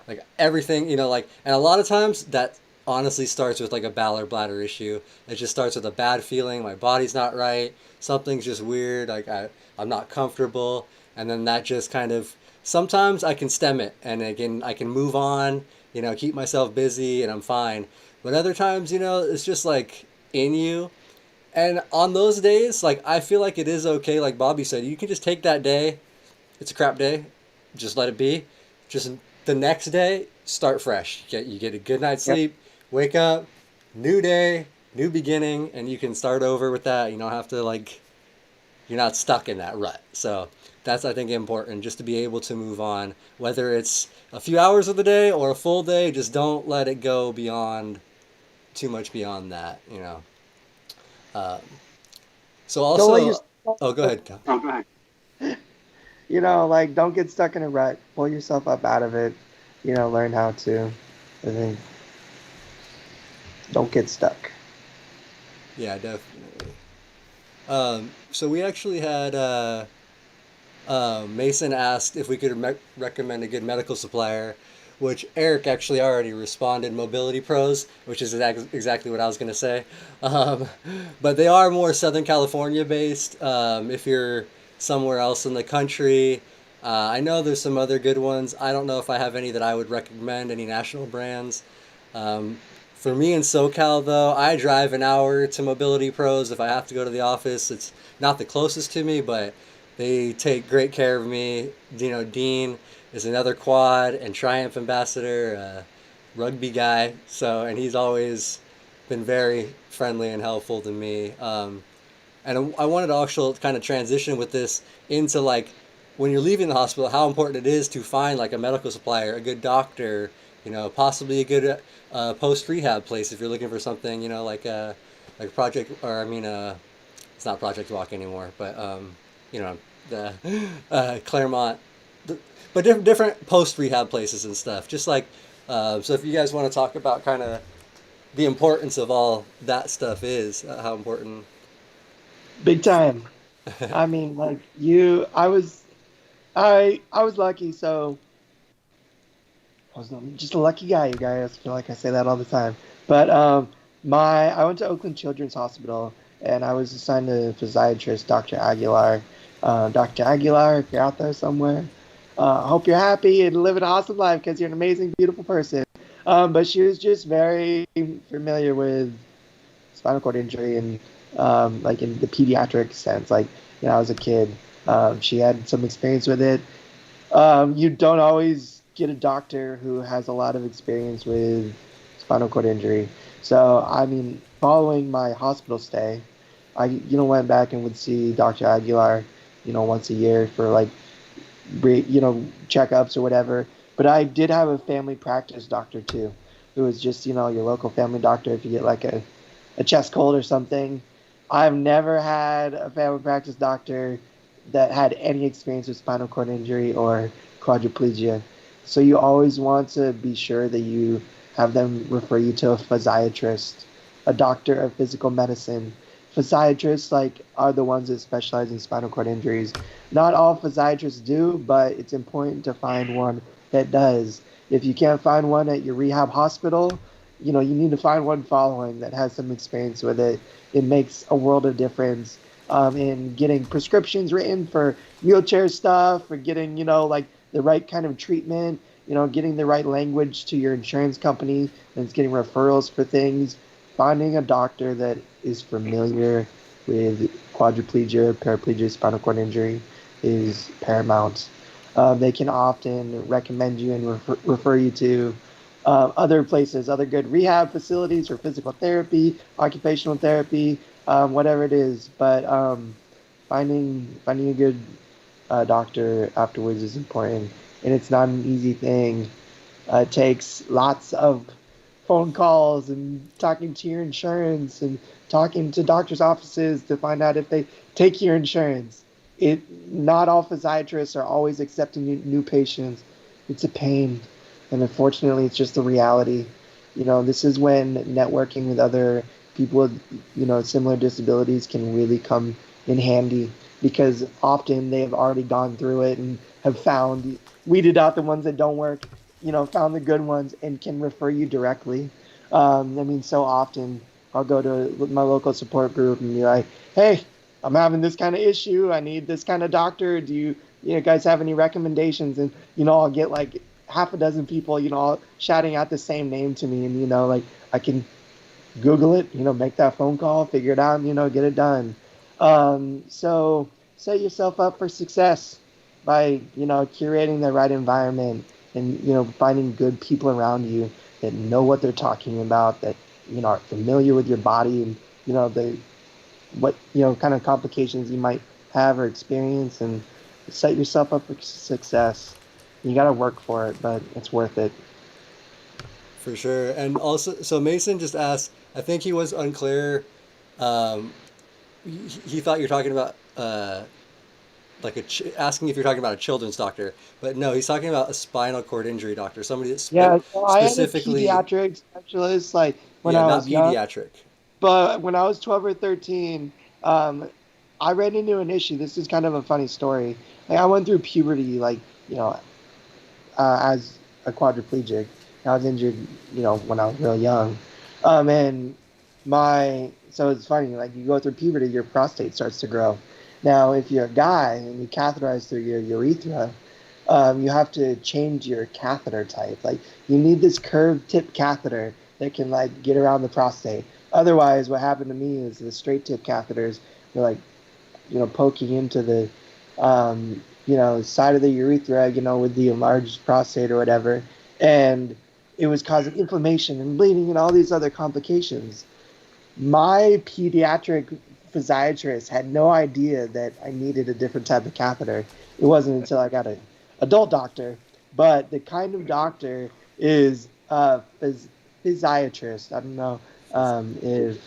like everything, like, and a lot of times that honestly starts with like a bowel or bladder issue. It just starts with a bad feeling, my body's not right, something's just weird, like I'm not comfortable, and then that just kind of sometimes I can stem it and again I can move on, keep myself busy and I'm fine. But other times, it's just like in you, and on those days, like I feel like it is okay. Like Bobby said, you can just take that day. It's a crap day. Just let it be. Just the next day, start fresh. You get a good night's Yep. sleep. Wake up, new day, new beginning, and you can start over with that. You don't have to like. You're not stuck in that rut. So that's I think important just to be able to move on. Whether it's a few hours of the day or a full day, just don't let it go beyond too much beyond that. Um, so Don't let also, yourself, oh, go ahead. Kyle. like, don't get stuck in a rut. Pull yourself up out of it. Learn how to. I think don't get stuck. Yeah, definitely. So we actually had Mason asked if we could recommend a good medical supplier, which Eric actually already responded. Mobility Pros, which is exactly what I was going to say. Um, but they are more Southern California based. If you're somewhere else in the country, I know there's some other good ones. I don't know if I have any that I would recommend, any national brands. Um, for me in SoCal, though, I drive an hour to Mobility Pros if I have to go to the office. It's not the closest to me, but they take great care of me. Dean is another quad and Triumph ambassador, rugby guy. So, and he's always been very friendly and helpful to me. And I wanted to also kind of transition with this into like when you're leaving the hospital, how important it is to find like a medical supplier, a good doctor, possibly a good post rehab place if you're looking for something, like project, or I mean, it's not Project Walk anymore, but you know, the Claremont, but different post rehab places and stuff. Just like, so if you guys want to talk about kind of the importance of all that stuff is, how important. Big time. I mean, like I was lucky. So I was just a lucky guy. You guys feel like I say that all the time. But I went to Oakland Children's Hospital, and I was assigned to physiatrist Dr. Aguilar. Dr. Aguilar, if you're out there somewhere, I hope you're happy and living an awesome life because you're an amazing, beautiful person. But she was just very familiar with spinal cord injury and like in the pediatric sense. Like, I was a kid. She had some experience with it. You don't always get a doctor who has a lot of experience with spinal cord injury. So, I mean, following my hospital stay, I, went back and would see Dr. Aguilar, once a year for like, checkups or whatever. But I did have a family practice doctor too, who was just, your local family doctor if you get like a chest cold or something. I've never had a family practice doctor that had any experience with spinal cord injury or quadriplegia. So you always want to be sure that you have them refer you to a physiatrist, a doctor of physical medicine. Physiatrists are the ones that specialize in spinal cord injuries. Not all physiatrists do, but it's important to find one that does. If you can't find one at your rehab hospital, you need to find one following that has some experience with it. It makes a world of difference in getting prescriptions written for wheelchair stuff, for getting, the right kind of treatment, getting the right language to your insurance company, and it's getting referrals for things. Finding a doctor that is familiar with quadriplegia, paraplegia, spinal cord injury is paramount. They can often recommend you and refer you to other places, other good rehab facilities for physical therapy, occupational therapy, whatever it is. But finding a good doctor afterwards is important, and it's not an easy thing. It takes lots of phone calls and talking to your insurance and talking to doctors' offices to find out if they take your insurance. Not all physiatrists are always accepting new patients. It's a pain, and unfortunately, it's just the reality. This is when networking with other people with similar disabilities can really come in handy because often they have already gone through it and have weeded out the ones that don't work, found the good ones and can refer you directly. I mean, so often I'll go to my local support group and be like, hey, I'm having this kind of issue. I need this kind of doctor. Do you guys have any recommendations? And, I'll get like half a dozen people, all shouting out the same name to me. And, I can Google it, make that phone call, figure it out, and, get it done. So set yourself up for success by, curating the right environment and, finding good people around you that know what they're talking about, that, are familiar with your body and, what, kind of complications you might have or experience, and set yourself up for success. You got to work for it, but it's worth it. For sure. And also, so Mason just asked, I think he was unclear. Um, he thought you're talking about like asking if you're talking about a children's doctor, but no, he's talking about a spinal cord injury doctor, somebody that Yeah, so I had a specifically, pediatric specialist when yeah, I not was young, pediatric. but when I was 12 or 13, um, I ran into an issue. This is kind of a funny story. Like, I went through puberty, as a quadriplegic. I was injured, when I was real young. And so it's funny, like you go through puberty, your prostate starts to grow. Now, if you're a guy and you catheterize through your urethra, you have to change your catheter type. Like you need this curved tip catheter that can like get around the prostate. Otherwise, what happened to me is the straight tip catheters were like, poking into the, side of the urethra, with the enlarged prostate or whatever. And it was causing inflammation and bleeding and all these other complications. My pediatric physiatrist had no idea that I needed a different type of catheter. It wasn't until I got an adult doctor. But the kind of doctor is a physiatrist. I don't know if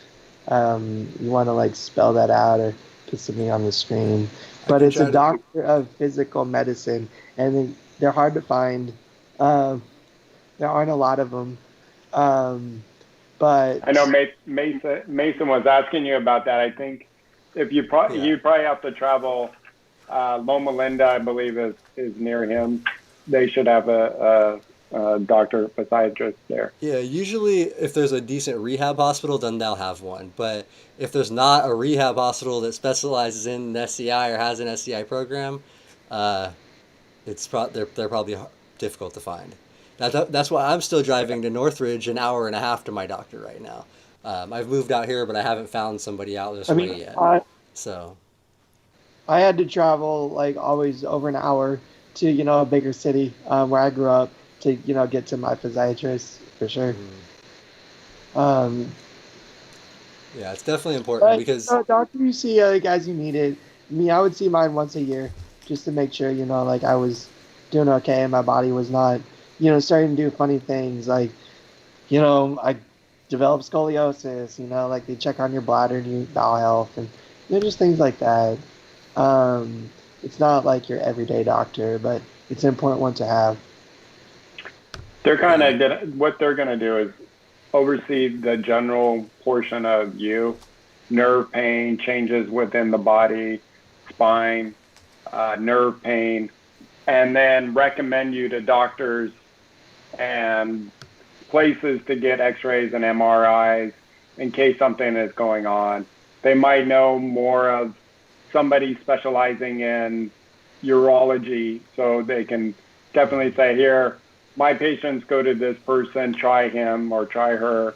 you want to like spell that out or put something on the screen. I But can it's a try to. doctor of physical medicine, and they're hard to find. Um, there aren't a lot of them. Um, I know but Mason was asking you about that. I think if Yeah. you probably have to travel. Loma Linda, I believe, is near him. They should have a doctor, physiatrist there. Yeah, usually if there's a decent rehab hospital, then they'll have one. But if there's not a rehab hospital that specializes in SCI or has an SCI program, uh, they're probably difficult to find. That's why I'm still driving to Northridge an hour and a half to my doctor right now. I've moved out here, but I haven't found somebody out this I way mean, yet. So, I had to travel like always over an hour to a bigger city where I grew up to get to my physiatrist for sure. mhm. Um, Yeah, it's definitely important but because doctor you see like as you need it. Me, I would see mine once a year just to make sure like I was doing okay and my body was not starting to do funny things like I developed scoliosis. Like they check on your bladder and your bowel health and just things like that. Um, it's not like your everyday doctor, but it's an important one to have. They're kind yeah, of gonna what they're gonna do is oversee the general portion of you, nerve pain, changes within the body, spine, nerve pain, and then recommend you to doctors and places to get x-rays and MRIs in case something is going on. They might know more of somebody specializing in urology, so they can definitely say, here, my patients go to this person, try him or try her.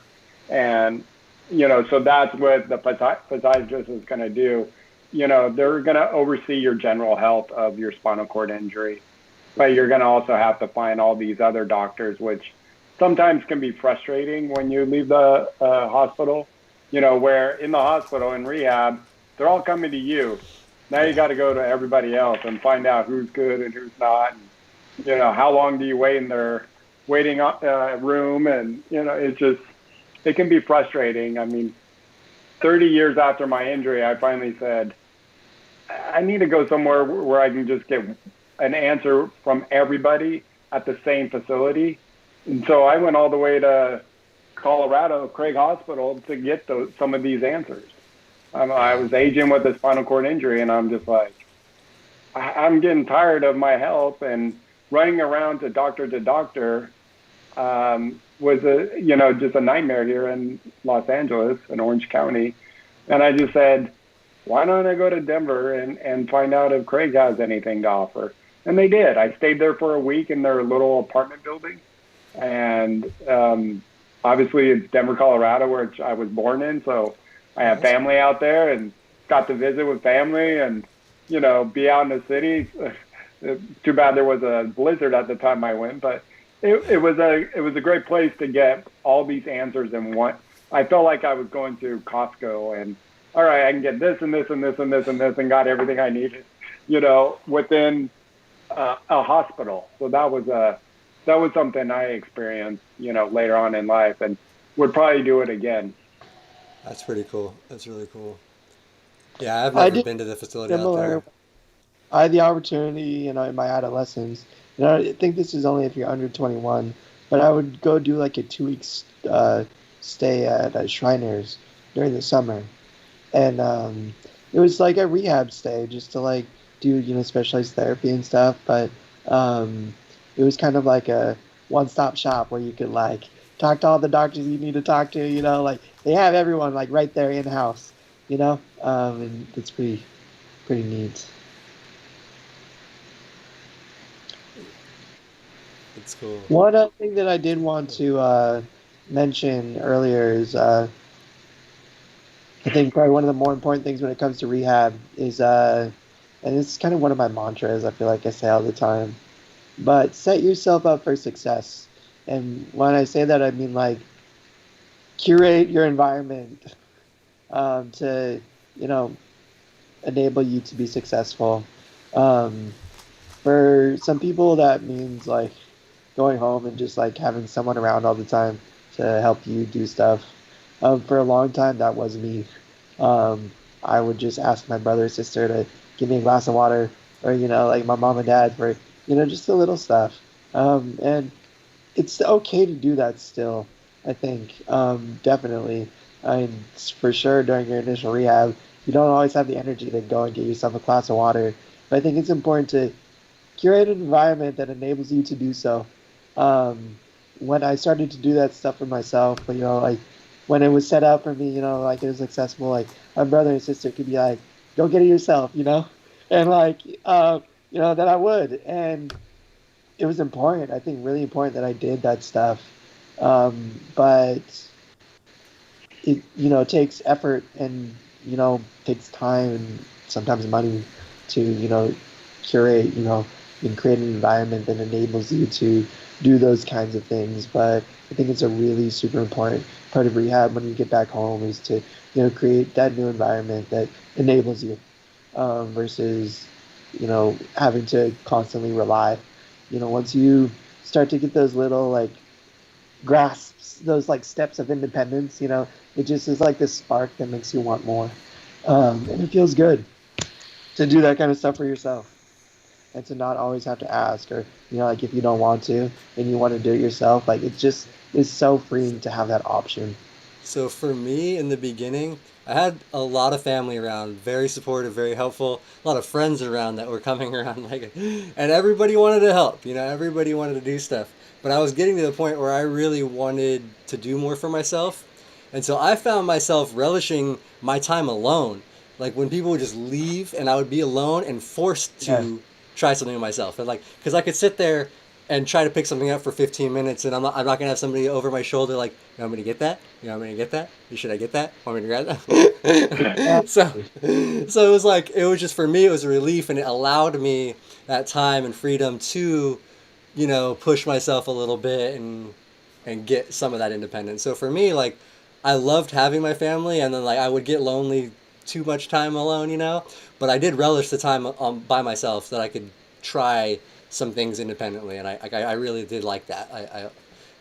And, so that's what the physiatrist is going to do. They're going to oversee your general health of your spinal cord injury, but you're going to also have to find all these other doctors, which sometimes can be frustrating when you leave the hospital. Where in the hospital in rehab, they're all coming to you. Now you yeah, got to go to everybody else and find out who's good and who's not. And, how long do you wait in their waiting room? And, it can be frustrating. I mean, 30 years after my injury, I finally said, I need to go somewhere where I can just get an answer from everybody at the same facility. And so I went all the way to Colorado, Craig Hospital, to get some of these answers. I wow, was aging with a spinal cord injury, and I'm just like, I'm getting tired of my health and running around to doctor was just a nightmare here in Los Angeles in Orange County. And I just said, why don't I go to Denver and find out if Craig has anything to offer? And they did. I stayed there for a week in their little apartment building. And obviously, it's Denver, Colorado, where I was born in. So I have awesome. family out there and got to visit with family and, be out in the city. Too bad there was a blizzard at the time I went, but it was a great place to get all these answers in one. I felt like I was going to Costco and all right, I can get this and this and this and this and this and got everything I needed, within a hospital. So that was something I experienced, later on in life, and would probably do it again. That's pretty cool. That's really cool. Yeah, I've I never did been to the facility out similar. there. I had the opportunity, in my adolescence. I think this is only if you're under 21, but I would go do like a 2 week stay at Shriners during the summer, and it was like a rehab stay just to like do specialized therapy and stuff. But um, it was kind of like a one-stop shop where you could like talk to all the doctors you need to talk to. Like they have everyone like right there in house. And it's pretty neat. It's cool. One other thing that I did want to mention earlier is I think probably one of the more important things when it comes to rehab is, and this is kind of one of my mantras, I feel like I say all the time, but set yourself up for success. And when I say that, I mean like curate your environment to, you know, enable you to be successful. Um, for some people, that means like going home and just like having someone around all the time to help you do stuff. For a long time, that was me. Um, I would just ask my brother or sister to give me a glass of water, or like my mom and dad for just the little stuff. And it's okay to do that still. I think definitely. I mean, for sure during your initial rehab, you don't always have the energy to go and get yourself a glass of water. But I think it's important to curate an environment that enables you to do so. Um, when I started to do that stuff for myself, like when it was set up for me, like it was accessible, like my brother and sister could be like, go get it yourself, and like, then I would. And it was important, I think really important that I did that stuff. But it takes effort and takes time and sometimes money to curate and create an environment that enables you to do those kinds of things. But I think it's a really super important part of rehab when you get back home is to create that new environment that enables you versus having to constantly rely. Once you start to get those little like grasps, those like steps of independence, it just is like this spark that makes you want more. And it feels good to do that kind of stuff for yourself and to not always have to ask or, like if you don't want to and you want to do it yourself, like it just is so freeing to have that option. So for me in the beginning, I had a lot of family around, very supportive, very helpful, a lot of friends around that were coming around like, and everybody wanted to help, everybody wanted to do stuff. But I was getting to the point where I really wanted to do more for myself. And so I found myself relishing my time alone. Like when people would just leave and I would be alone and forced Yeah, to try something myself. And like, because I could sit there and try to pick something up for 15 minutes and I'm not going to have somebody over my shoulder like, you want me to get that? You want me to get that? Should I get that? Want me to grab that? so, absolutely. so it was like, it was just for me, it was a relief and it allowed me that time and freedom to, push myself a little bit and get some of that independence. So for me, like, I loved having my family, and then like I would get lonely too much time alone, But I did relish the time by myself that I could try some things independently, and I really did like that.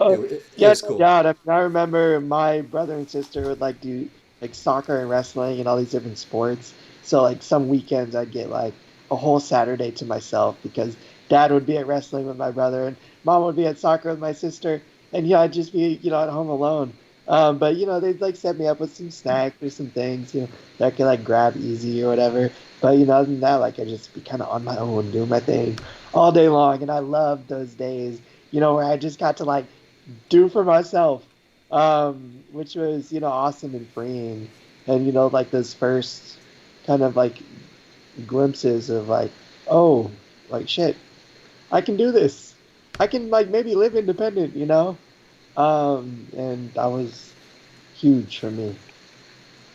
It Yeah, was no cool. doubt. I mean, I remember my brother and sister would like do like soccer and wrestling and all these different sports. So like some weekends I'd get like a whole Saturday to myself because dad would be at wrestling with my brother and mom would be at soccer with my sister, and I'd just be at home alone. But they'd like set me up with some snacks or some things that I could like grab easy or whatever. But other than that, like I just be kind of on my own doing my thing all day long, and I loved those days. Where I just got to like do for myself, which was awesome and freeing, and like those first kind of like glimpses of like, oh, like shit, I can do this. I can like maybe live independent, and that was huge for me.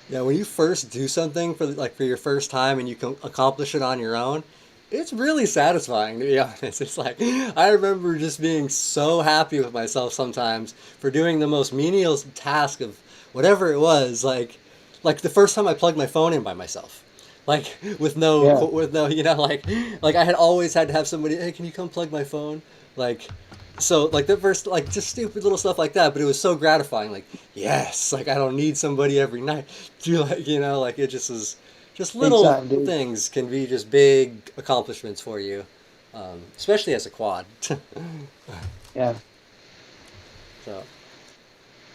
Yeah, when you first do something for your first time and you can accomplish it on your own, it's really satisfying to be honest. It's like I remember just being so happy with myself sometimes for doing the most menial task of whatever it was, like the first time I plugged my phone in by myself. Like Yeah, with no, like I had always had to have somebody, hey, can you come plug my phone? Like so like the first like just stupid little stuff like that, but it was so gratifying. Like yes, like I don't need somebody every night. Do like like it just is just big little time, dude. things can be just big accomplishments for you, especially as a quad. Yeah. So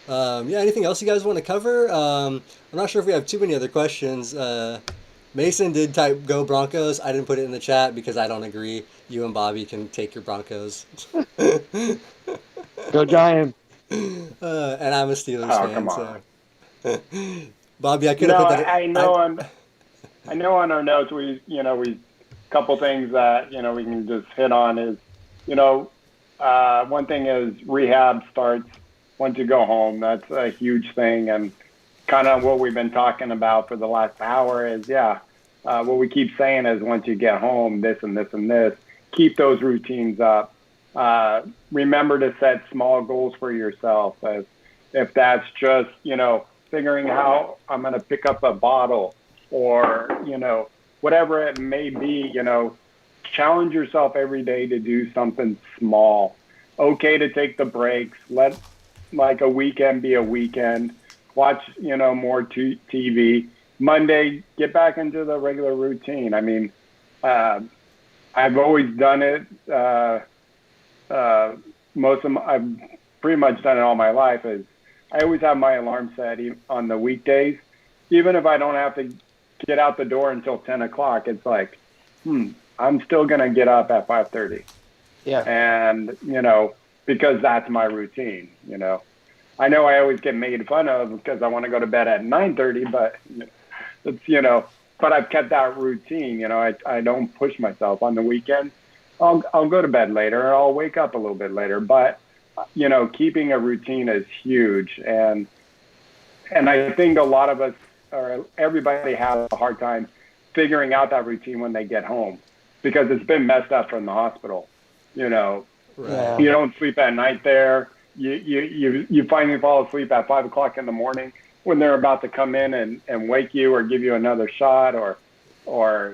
yeah, anything else you guys want to cover? I'm not sure if we have too many other questions. Mason did type "Go Broncos." I didn't put it in the chat because I don't agree. You and Bobby can take your Broncos. Go Giants. And I'm a Steelers Oh, fan, come on. so Bobby, I could have No, put that. I know on our notes we couple things that we can just hit on is you know one thing is rehab starts once you go home. That's a huge thing, and kind of what we've been talking about for the last hour is what we keep saying is once you get home, this and this and this, keep those routines up. Remember to set small goals for yourself. If that's just figuring how I'm going to pick up a bottle or whatever it may be, challenge yourself every day to do something small. Okay to take the breaks. Let like a weekend be a weekend. Watch more TV. Monday, get back into the regular routine. I mean, uh, I've always done it. I've pretty much done it all my life. Is I always have my alarm set on the weekdays, even if I don't have to get out the door until 10 o'clock. It's like, I'm still gonna get up at 5:30, Yeah. and because that's my routine. I know I always get made fun of because I want to go to bed at 9:30, but it's but I've kept that routine. I don't push myself on the weekend. I'll go to bed later, or I'll wake up a little bit later, but keeping a routine is huge, And I think a lot of us, or everybody, has a hard time figuring out that routine when they get home because it's been messed up from the hospital. You know, Right. you Yeah. don't sleep at night there. You finally fall asleep at 5 o'clock in the morning when they're about to come in and wake you or give you another shot or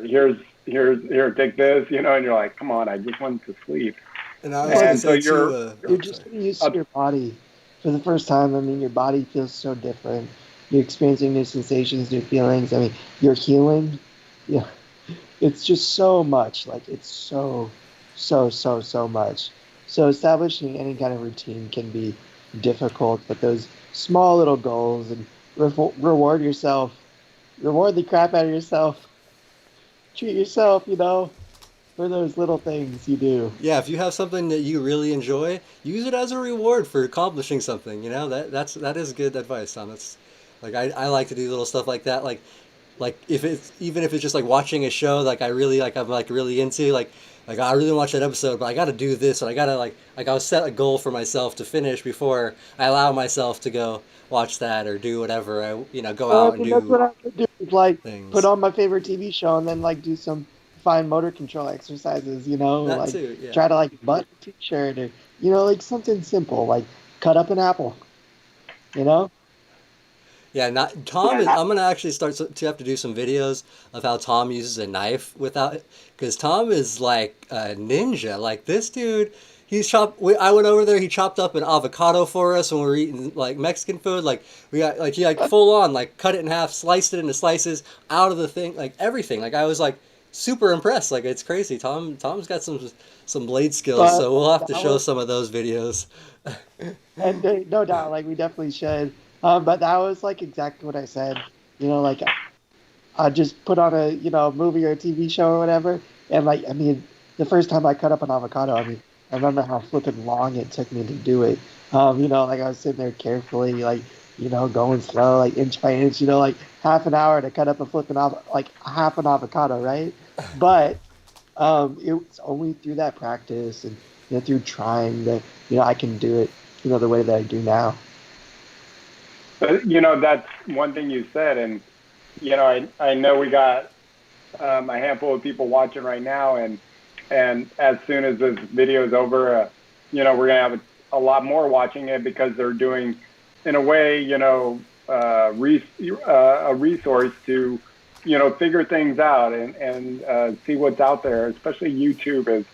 here, take this, and you're like, come on, I just went to sleep. And I was Plus, gonna And so say too. you're Oh, just sorry. getting used to up, your body for the first time. I mean, your body feels so different. You're experiencing new sensations, new feelings. I mean, you're healing. Yeah, it's just so much. Like it's so much. So establishing any kind of routine can be difficult, but those small little goals and reward yourself, reward the crap out of yourself, treat yourself, for those little things you do. Yeah, if you have something that you really enjoy, use it as a reward for accomplishing something. That is good advice, Tom. That's like I like to do little stuff like that. Like if it's even if it's just like watching a show like I'm like really into like I really watch that episode, but I got to do this and I got to like I'll set a goal for myself to finish before I allow myself to go watch that or do whatever I go I out and mean, that's do what I would do. Is like put things. on my favorite TV show and then like do some fine motor control exercises. That Like too, yeah. try to like button a t-shirt or like something simple like cut up an apple. You know. Yeah, not Tom is. I'm gonna actually start to have to do some videos of how Tom uses a knife without, because Tom is like a ninja. Like this dude, he's chopped. I went over there. He chopped up an avocado for us when we were eating like Mexican food. Like we got like he like full on like cut it in half, sliced it into slices out of the thing, like everything. Like I was like super impressed. Like it's crazy. Tom's got some blade skills. But So we'll have to that show was some of those videos. and no doubt like we definitely should. But that was like exactly what I said. Like I just put on a movie or a TV show or whatever, and like I mean, the first time I cut up an avocado, I mean, I remember how flipping long it took me to do it. Like I was sitting there carefully, like going slow, like inch by inch, like half an hour to cut up a like half an avocado, right? But it was only through that practice and through trying that I can do it, the way that I do now. but that's one thing you said, and I know we got a handful of people watching right now, and as soon as this video is over, we're gonna have a lot more watching it because they're doing, in a way, a resource to, figure things out and see what's out there. Especially YouTube is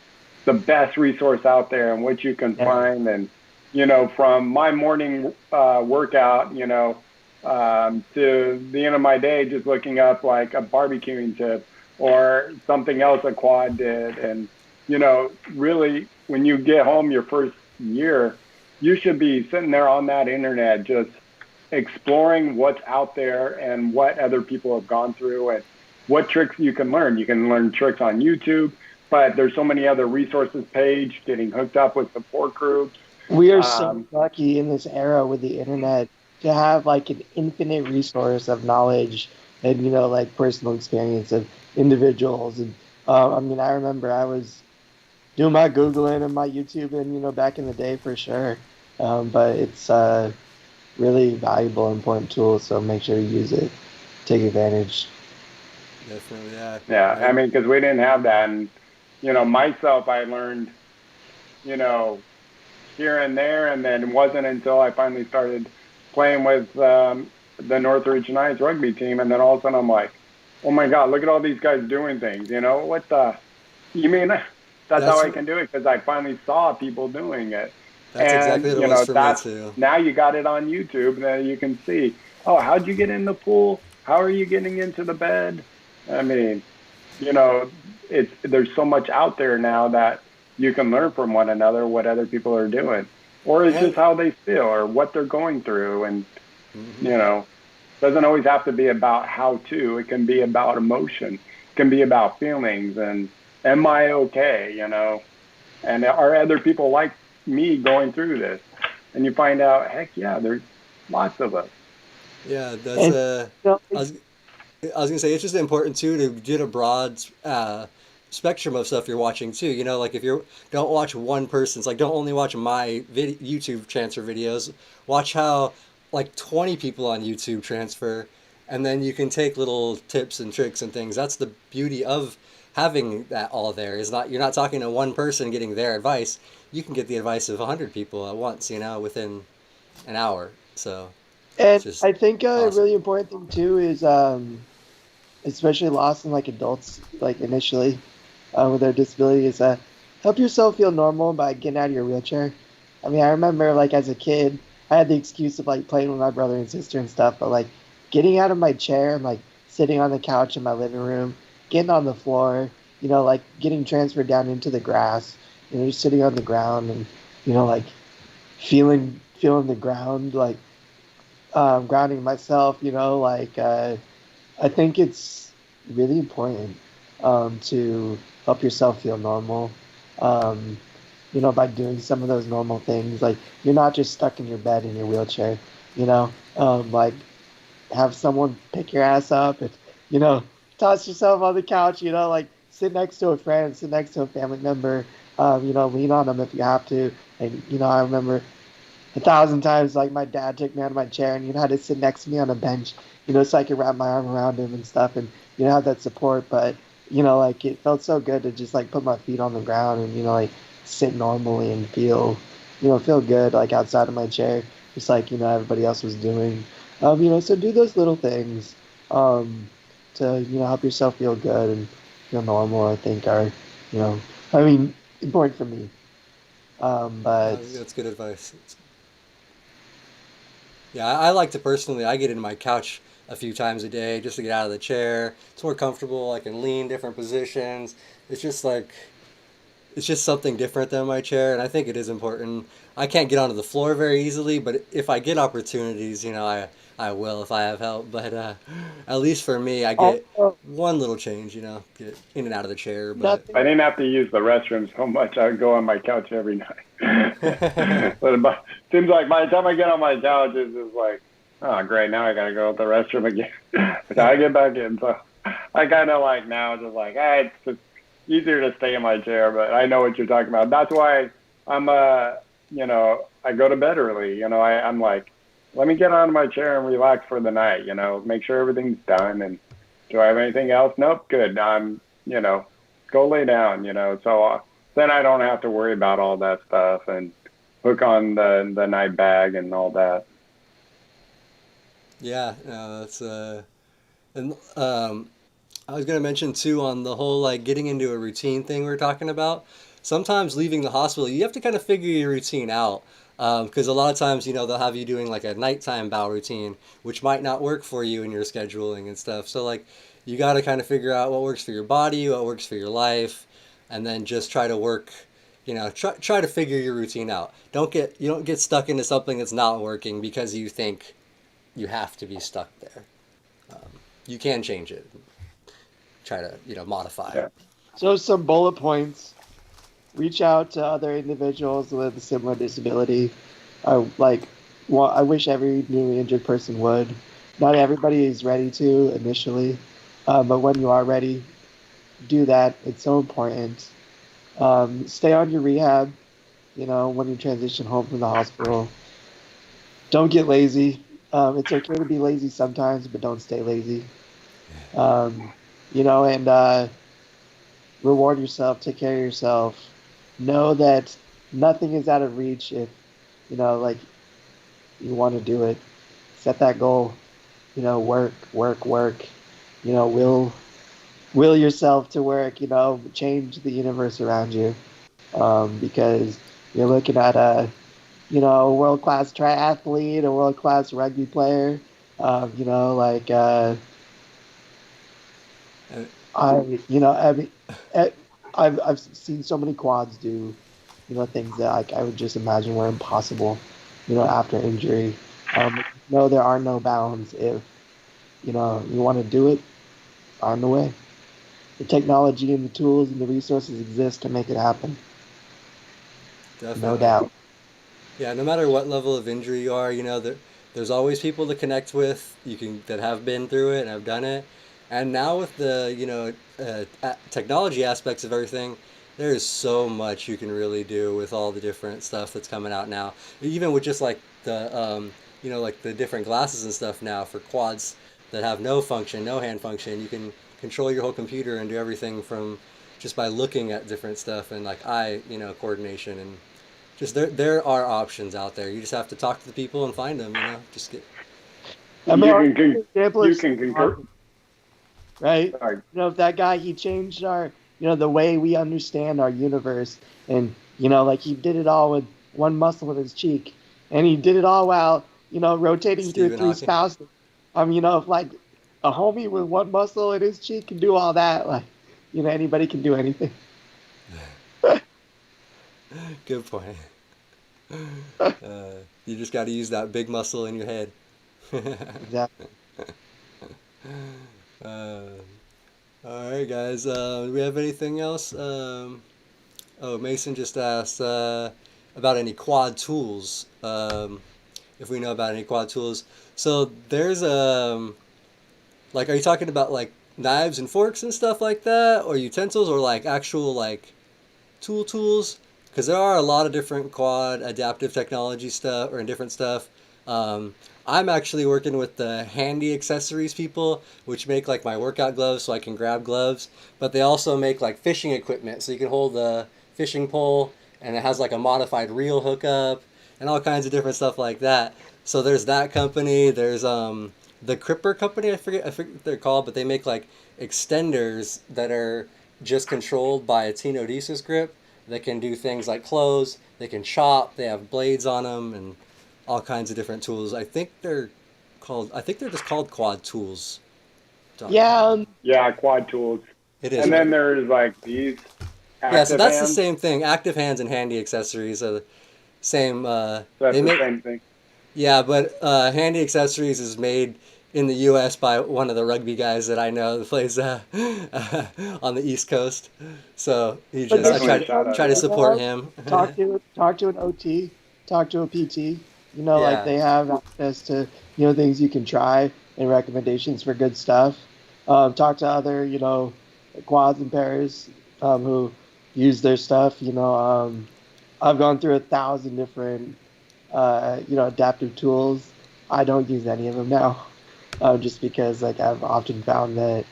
the best resource out there, and what you can Yeah. find, and from my morning workout, to the end of my day, just looking up like a barbecuing tip or something else a quad did. And, really, when you get home your first year, you should be sitting there on that internet just exploring what's out there and what other people have gone through and what tricks you can learn. You can learn tricks on YouTube, but there's so many other resources page, getting hooked up with support groups. We are so Um, lucky in this era with the internet to have like an infinite resource of knowledge and like personal experience of individuals. And I mean, I remember I was doing my Googling and my YouTube and back in the day for sure. But it's a really valuable, important tool. So make sure you use it, take advantage. Definitely, yeah. yeah, I I mean, because we didn't have that. And, myself, I learned, you know, here and there, and then it wasn't until I finally started playing with the Northridge Knights rugby team, and then all of a sudden I'm like, oh my God, look at all these guys doing things. What the? You mean that's how that's I can do it? Because I finally saw people doing it, that's exactly and what it was for me that's too. now you got it on YouTube, and then you can see, oh, how'd you get in the pool? How are you getting into the bed? I mean, you know, it's there's so much out there now that you can learn from one another what other people are doing, or it's just And how they feel or what they're going through, and mhm. you know, doesn't always have to be about how to. It can be about emotion. It can be about feelings and am I okay? And are other people like me going through this? And you find out, heck yeah, there's lots of us. Yeah, that's And I was I was gonna say it's just important too to get a broad spectrum of stuff you're watching too. Like if you don't watch one person's, like don't only watch my YouTube transfer videos. Watch how like 20 people on YouTube transfer, and then you can take little tips and tricks and things. That's the beauty of having that all there. Is not you're not talking to one person getting their advice. You can get the advice of 100 people at once, within an hour. So it's And just I think a awesome. really important thing too is, especially lost in like adults, like initially, with their disability, is help yourself feel normal by getting out of your wheelchair. I mean, I remember like as a kid, I had the excuse of like playing with my brother and sister and stuff, but like getting out of my chair and like sitting on the couch in my living room, getting on the floor, like getting transferred down into the grass, just sitting on the ground and like feeling the ground, like grounding myself, I think it's really important to help yourself feel normal. Um, by doing some of those normal things, like you're not just stuck in your bed in your wheelchair. Like have someone pick your ass up and you know toss yourself on the couch. Like sit next to a friend, sit next to a family member. Lean on them if you have to. And I remember 1,000 times, like my dad took me out of my chair and had to sit next to me on a bench, so I could wrap my arm around him and stuff, and have that support. But like it felt so good to just like put my feet on the ground and like sit normally and feel good like outside of my chair, just like everybody else was doing. So do those little things to help yourself feel good and feel normal. I think are you know, I mean, important for me. But That's good advice. Yeah, I like to personally. I get in my couch a few times a day just to get out of the chair. It's more comfortable. I can lean different positions. It's just like it's just something different than my chair, and I think it is important. I can't get onto the floor very easily, but if I get opportunities, I will if I have help. But at least for me, I get also one little change, get in and out of the chair. But I nothing. didn't have to use the restroom so much. I would go on my couch every night. Seems like by the time I get on my couch, it's just like, oh, great. Now I got to go to the restroom again. But I get back in. So I kind of like now just like, it's just easier to stay in my chair. But I know what you're talking about. That's why I'm, I go to bed early. I'm like, let me get on my chair and relax for the night, make sure everything's done. And do I have anything else? Nope. Good. You know, go lay down, So then I don't have to worry about all that stuff and hook on the night bag and all that. yeah, no, that's and I was gonna mention too on the whole like getting into a routine thing we are talking about. Sometimes leaving the hospital, you have to kind of figure your routine out because a lot of times they'll have you doing like a nighttime bowel routine, which might not work for you in your scheduling and stuff. So like you got to kind of figure out what works for your body, what works for your life, and then just try to work. Try to figure your routine out. You don't get stuck into something that's not working because you think you have to be stuck there. You can change it. Try to modify. Yeah. So some bullet points. Reach out to other individuals with a similar disability. I like. Well, I wish every newly injured person would. Not everybody is ready to initially, but when you are ready, do that. It's so important. Stay on your rehab. When you transition home from the hospital, don't get lazy. It's okay to be lazy sometimes, but don't stay lazy. And reward yourself, take care of yourself. Know that nothing is out of reach if, like you want to do it. Set that goal, work, work, work, will yourself to work, change the universe around you. Because you're looking at a world-class triathlete, a world-class rugby player, like, And, I mean, eh, I've seen so many quads do, things that like I would just imagine were impossible, after injury. No, there are no bounds if you want to do it. On the way, the technology and the tools and the resources exist to make it happen. No definitely. doubt. Yeah, no matter what level of injury you are, there's always people to connect with. You can that have been through it and have done it. And now with the technology aspects of everything, there is so much you can really do with all the different stuff that's coming out now. Even with just like the like the different glasses and stuff now for quads that have no function, no hand function. You can control your whole computer and do everything from just by looking at different stuff and like eye, coordination and just there are options out there. You just have to talk to the people and find them. Just get. I mean, You our can example you is can concur. right? Sorry. If that guy, he changed our, the way we understand our universe. And, like he did it all with one muscle in his cheek. And he did it all while, rotating through Stephen three Hawking. spouses. If like a homie with one muscle in his cheek can do all that, like, anybody can do anything. Good point. You just got to use that big muscle in your head. Exactly. uh, all right, guys. Do we have anything else? Oh, Mason just asked about any quad tools. If we know about any quad tools. So there's like, are you talking about like knives and forks and stuff like that, or utensils, or like actual like tools? Because there are a lot of different quad adaptive technology stuff or different stuff. Um, I'm actually working with the handy accessories people, which make like my workout gloves so I can grab gloves, but they also make like fishing equipment so you can hold the fishing pole and it has like a modified reel hookup and all kinds of different stuff like that. So there's that company. There's the Cripper company. I forget what they're called, but they make like extenders that are just controlled by a tenodesis grip. They can do things like close. They can chop. They have blades on them and all kinds of different tools. I think they're called. I think they're just called quad tools. Yeah. Yeah, quad tools. It is And then right. there's like these Yeah, so active that's the hands. same thing. Active hands and handy accessories are the same. So that's They the make same thing. Yeah, but handy accessories is made in the U.S. by one of the rugby guys that I know that plays on the East Coast. So But I there's Definitely try a to shout out. try to Yeah. support him. talk to an OT, talk to a PT. Like Yeah. they have access to things you can try and recommendations for good stuff. Talk to other quads and pairs who use their stuff. I've gone through 1,000 different adaptive tools. I don't use any of them now, just because like I've often found that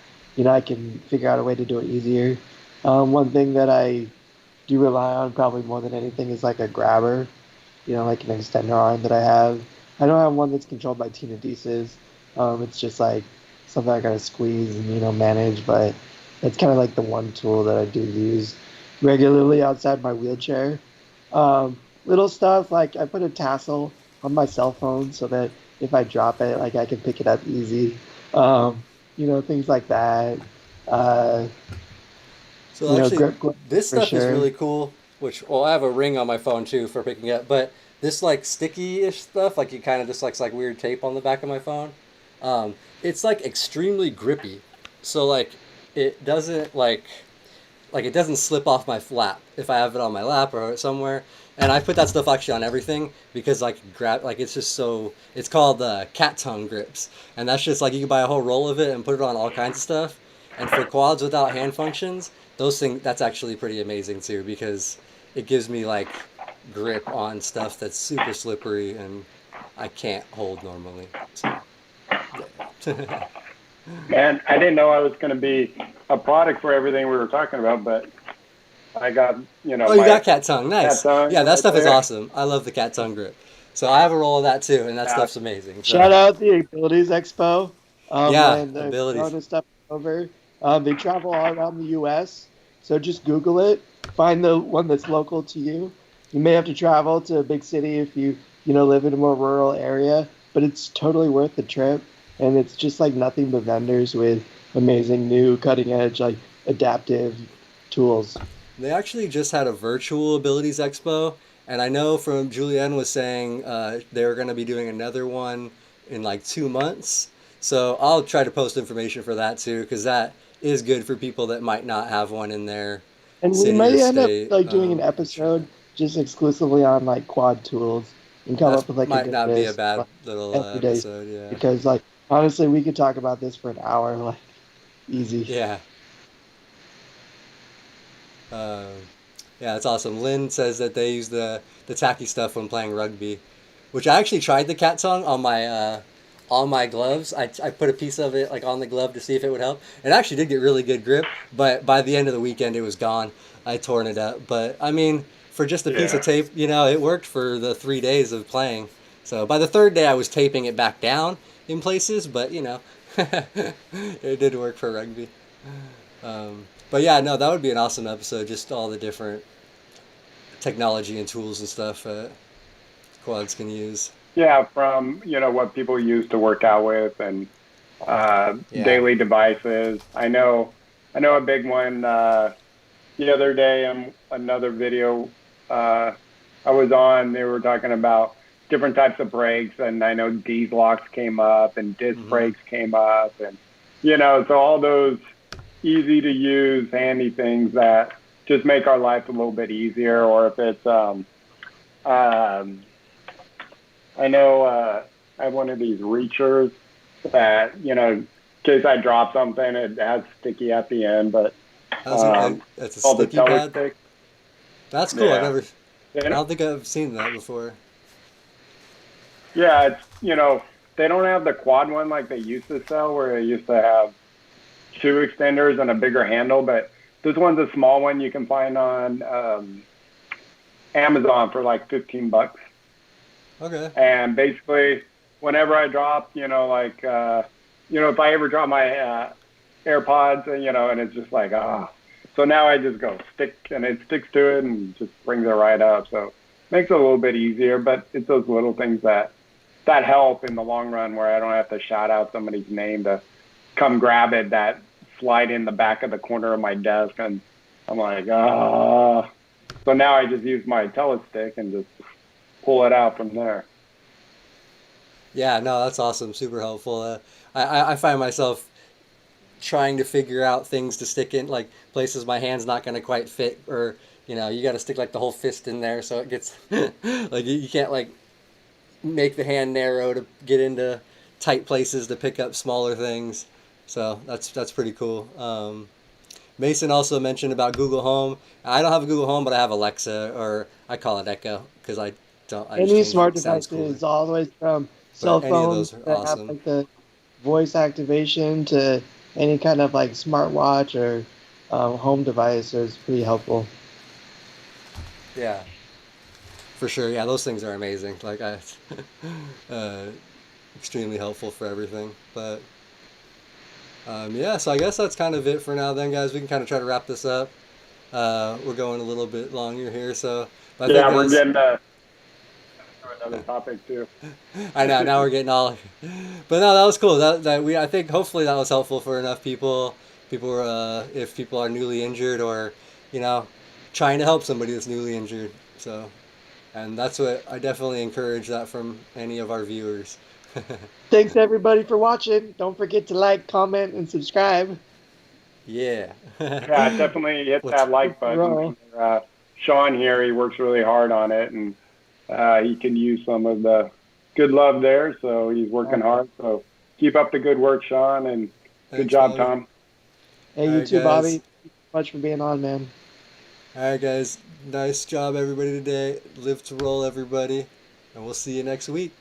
I can figure out a way to do it easier. One thing that I do rely on probably more than anything is like a grabber, like an extender arm that I have. I don't have one that's controlled by tenodesis. It's just like something I gotta squeeze and manage, but it's kind of like the one tool that I do use regularly outside my wheelchair. Little stuff like I put a tassel on my cell phone so that if I drop it, like I can pick it up easy. Things like that. Uh, So actually, grip this for stuff is sure. really cool. Which, well, I have a ring on my phone too for picking up. But this like sticky-ish stuff, like you kind of just like weird tape on the back of my phone. It's like extremely grippy. So like it doesn't like it doesn't slip off my lap if I have it on my lap or somewhere. And I put that stuff actually on everything because like grab like it's just so it's called cat tongue grips, and that's just like you can buy a whole roll of it and put it on all kinds of stuff. And for quads without hand functions, those things that's actually pretty amazing too because it gives me like grip on stuff that's super slippery and I can't hold normally. So yeah. Man, I didn't know I was going to be a product for everything we were talking about, but I got, Oh, you my got cat tongue. cat Nice. tongue Yeah, that right stuff is there. awesome. I love the cat tongue grip. So I have a roll of that too, and that Yeah. stuff's amazing. So Shout out the Abilities Expo. yeah, When the abilities. Corona stuff is over, they travel all around the U.S. So just Google it, find the one that's local to you. You may have to travel to a big city if you live in a more rural area, but it's totally worth the trip. And it's just like nothing but vendors with amazing new cutting edge like adaptive tools. They actually just had a virtual abilities expo, and I know from Julianne was saying they were going to be doing another one in like 2 months. So I'll try to post information for that too, because that is good for people that might not have one in their And we city or may end up state. like doing an Try that. episode just exclusively on like quad tools and come That up with like a might good not be a list bad of little everyday stuff. episode. Yeah. Because like honestly we could talk about this for an hour, like easy. Yeah. Um, yeah, it's awesome. Lynn says that they use the tacky stuff when playing rugby. which I actually tried the cat tongue on my gloves. I put a piece of it like on the glove to see if it would help. It actually did get really good grip, but by the end of the weekend it was gone. I torn it up. But I mean, for just a piece of Yeah. tape, it worked for the 3 days of playing. So by the third day I was taping it back down in places, but it did work for rugby. But yeah, no, that would be an awesome episode. Just all the different technology and tools and stuff quads can use. Yeah, from what people use to work out with and Yeah. daily devices. I know a big one. The other day, another video I was on. They were talking about different types of brakes, and I know D's locks came up and disc Hmm. brakes came up, and so all those easy to use, handy things that just make our life a little bit easier. Or if it's um, I know I have one of these reachers that, in case I drop something, it has sticky at the end, but That's a called the sticky teller pad. stick. That's cool. Yeah. I don't think I've seen that before. Yeah, they don't have the quad one like they used to sell, where they used to have two extenders and a bigger handle, but this one's a small one you can find on Amazon for like $15. Okay. And basically, whenever I drop, if I ever drop my AirPods, and it's just like, So now I just go stick, and it sticks to it and just brings it right up. So makes it a little bit easier, but it's those little things that help in the long run, where I don't have to shout out somebody's name to come grab it, that slide in the back of the corner of my desk, and I'm like, So now I just use my telestick and just pull it out from there. Yeah, no, that's awesome. Super helpful. I find myself trying to figure out things to stick in, like places my hand's not going to quite fit, or, you got to stick like the whole fist in there so it gets, like you can't like make the hand narrow to get into tight places to pick up smaller things. So that's pretty cool. Mason also mentioned about Google Home. I don't have a Google Home, but I have Alexa, or I call it Echo because I don't. I just Any changed it. smart It sounds cooler. devices, all the way from cell But any of phones those are that have awesome. like the voice activation to any kind of like smartwatch or home device is pretty helpful. Yeah, for sure. Yeah, those things are amazing. Like uh, extremely helpful for everything. But yeah, so I guess that's kind of it for now. Then, guys, we can kind of try to wrap this up. We're going a little bit longer here, so but I think Yeah, we're guys, getting to another topic too. I know now we're getting all, but no, that was cool. I think hopefully that was helpful for enough people. People, if people are newly injured or, you know, trying to help somebody that's newly injured. So, and that's what I definitely encourage that from any of our viewers. Thanks everybody for watching. Don't forget to like, comment, and subscribe. Yeah. Yeah, definitely hit What's that like button. Roll. Sean here, he works really hard on it, and he can use some of the good love there. So he's working hard. So keep up the good work, Sean, and good Thanks, job, Bobby. Tom. Hey, All you right, too, guys. Bobby. Thank you so much for being on, man. All right, guys. Nice job, everybody, today. Live to roll, everybody. And we'll see you next week.